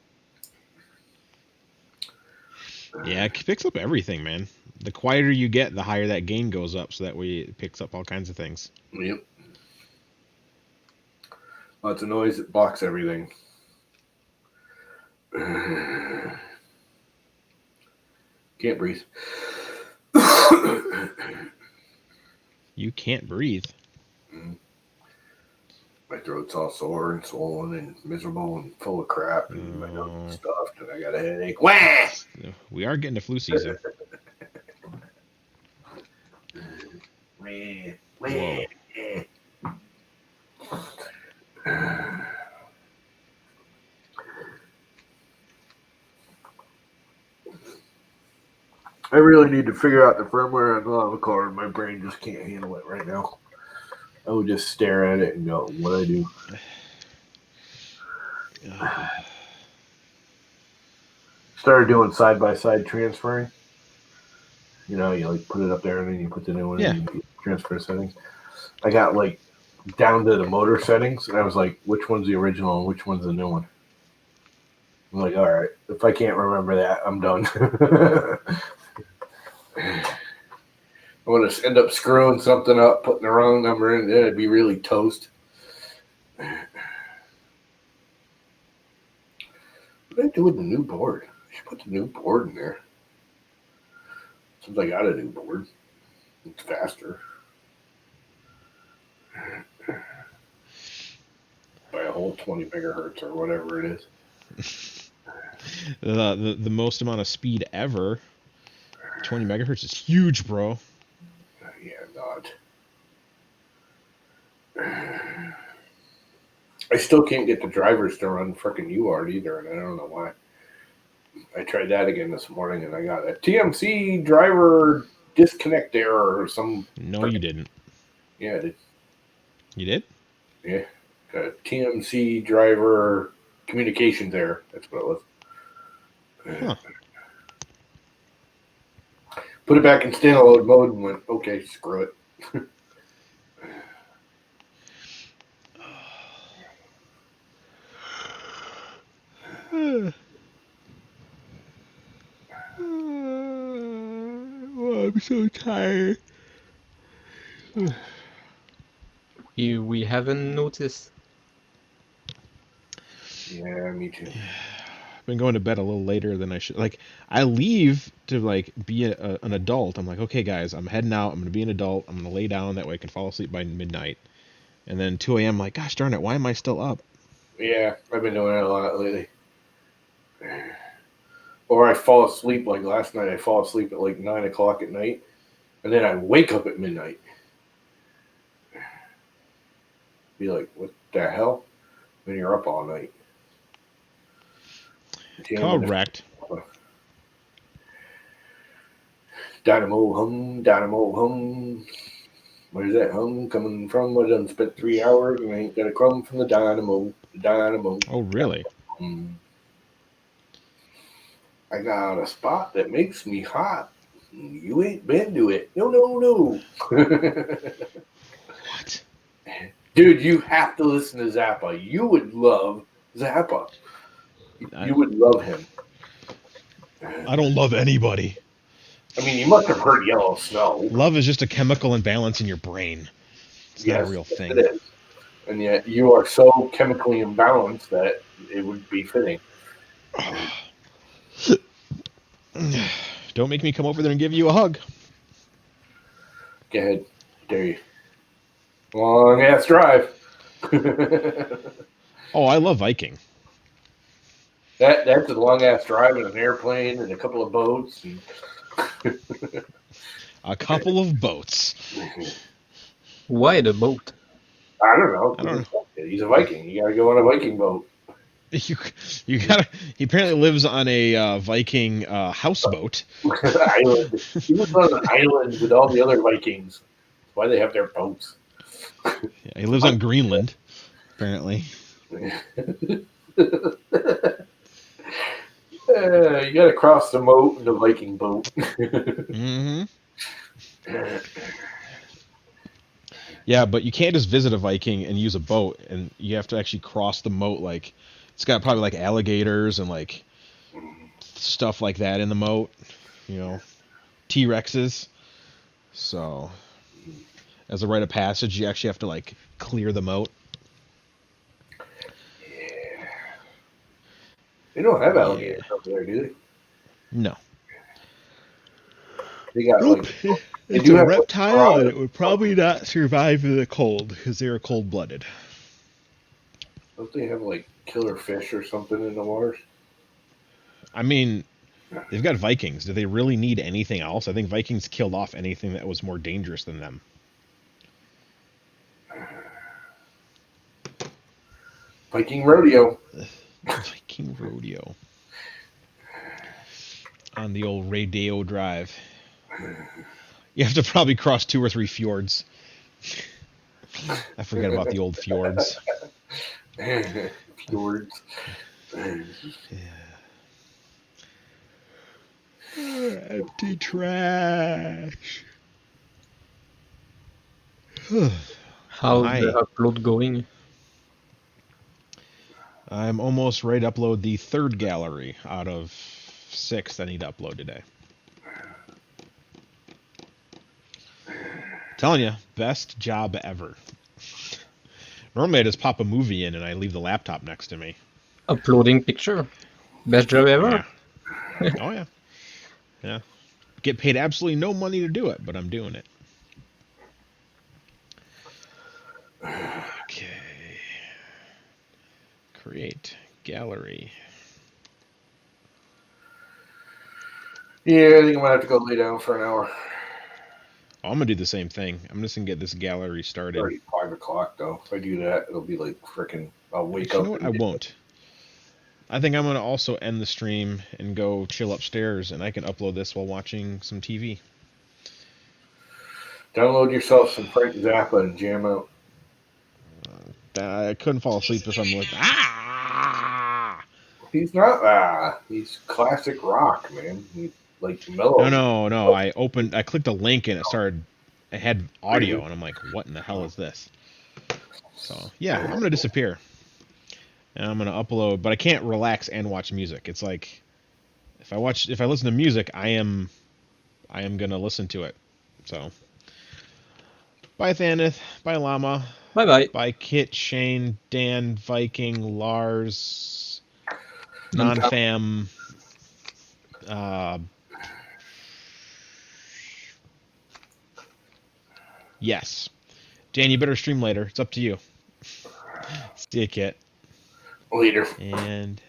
Yeah, it picks up everything, man. The quieter you get, the higher that gain goes up, so that way it picks up all kinds of things. Yep. Lots of noise that blocks everything. Can't breathe. You can't breathe. My throat's all sore and swollen and miserable and full of crap and my nose is stuffed and I got a headache. Wah! We are getting to flu season. me. Whoa. I really need to figure out the firmware on the lava car, and my brain just can't handle it right now. I would just stare at it and go, what do I do? Started doing side-by-side transferring. You know, you like put it up there and then you put the new one Yeah. and you transfer settings. I got like down to the motor settings, and I was like, which one's the original and which one's the new one? I'm like, all right, if I can't remember that, I'm done. I'm going to end up screwing something up, putting the wrong number in, then it'd be really toast. What did I do with the new board? I should put the new board in there. Since I got a new board, it's faster. By a whole 20 megahertz or whatever it is. The most amount of speed ever. 20 megahertz is huge, bro. Yeah, not. I still can't get the drivers to run frickin' UART either, and I don't know why. I tried that again this morning, and I got a TMC driver disconnect error or some. No, you didn't. Yeah, I did. You did? Yeah. Got a TMC driver communications error. That's what it was. Huh. Put it back in standalone mode and went, okay, screw it. Oh, I'm so tired. We haven't noticed. Yeah, me too. I've been going to bed a little later than I should. Like, I leave to like be an adult. I'm like, okay, guys, I'm heading out. I'm gonna be an adult. I'm gonna lay down that way I can fall asleep by midnight. And then 2 a.m. I'm like, gosh darn it, why am I still up? Yeah, I've been doing it a lot lately. Or I fall asleep, like last night, I fall asleep at like 9 o'clock at night, and then I wake up at midnight. Be like, what the hell? When you're up all night. Correct. Dynamo hum, dynamo hum. Where's that hum coming from? I done spent 3 hours and I ain't got a crumb from the dynamo. Dynamo. Oh, really? I got a spot that makes me hot. You ain't been to it. No. What? Dude, you have to listen to Zappa. You would love Zappa. You would love him. I don't love anybody. I mean, you must have heard Yellow Snow. Love is just a chemical imbalance in your brain. It's not a real thing. It is. And yet you are so chemically imbalanced that it would be fitting. Don't make me come over there and give you a hug. Go ahead. Dare you. Long ass drive. Oh, I love Viking. That's a long ass drive in an airplane and a couple of boats. And A couple of boats. Why the boat? I don't know. I don't know. He's a Viking. You gotta go on a Viking boat. You gotta. He apparently lives on a Viking houseboat. Island. He lives on an island with all the other Vikings. That's why they have their boats. Yeah, he lives on Greenland, apparently. You gotta cross the moat in the Viking boat. Mm-hmm. Yeah, but you can't just visit a Viking and use a boat, and you have to actually cross the moat. Like, it's got probably like alligators and like stuff like that in the moat. You know, T-Rexes. So, as a rite of passage, you actually have to like clear the moat. Yeah. They don't have alligators up there, do they? No. They got Nope. like. It's a reptile, and it would probably not survive in the cold because they are cold-blooded. Don't they have like killer fish or something in the waters? I mean, they've got Vikings. Do they really need anything else? I think Vikings killed off anything that was more dangerous than them. Viking Rodeo. Viking Rodeo. On the old Radio Drive. You have to probably cross 2 or 3 fjords. I forget about the old fjords. Fjords. Empty trash. How's Hi. the upload going? I'm almost ready to upload the 3rd gallery out of 6 that I need to upload today. Telling you, best job ever. Normally I just pop a movie in and I leave the laptop next to me. Uploading picture? Best job ever? Yeah. Oh yeah. Yeah. Get paid absolutely no money to do it, but I'm doing it. Okay. Create gallery. Yeah, I think I'm gonna have to go lay down for an hour. Oh, I'm gonna do the same thing. I'm just gonna get this gallery started. It's already 5 o'clock though. If I do that, it'll be like freaking. I'll wake Actually, up. you know what? I won't. I think I'm gonna also end the stream and go chill upstairs, and I can upload this while watching some TV. Download yourself some Frank Zappa and jam out. I couldn't fall asleep if I'm like, ah! He's not. He's classic rock, man. He's like mellow. No. I clicked a link and it had audio, and I'm like, what in the hell is this? So yeah, I'm gonna disappear, and I'm gonna upload, but I can't relax and watch music. It's like, if I listen to music, I am gonna listen to it. So, bye Thaneth, bye Llama, Bye bye. bye Kit, Shane, Dan, Viking, Lars, Non-Fam, yes. Dan, you better stream later. It's up to you. See ya, Kit. Later. And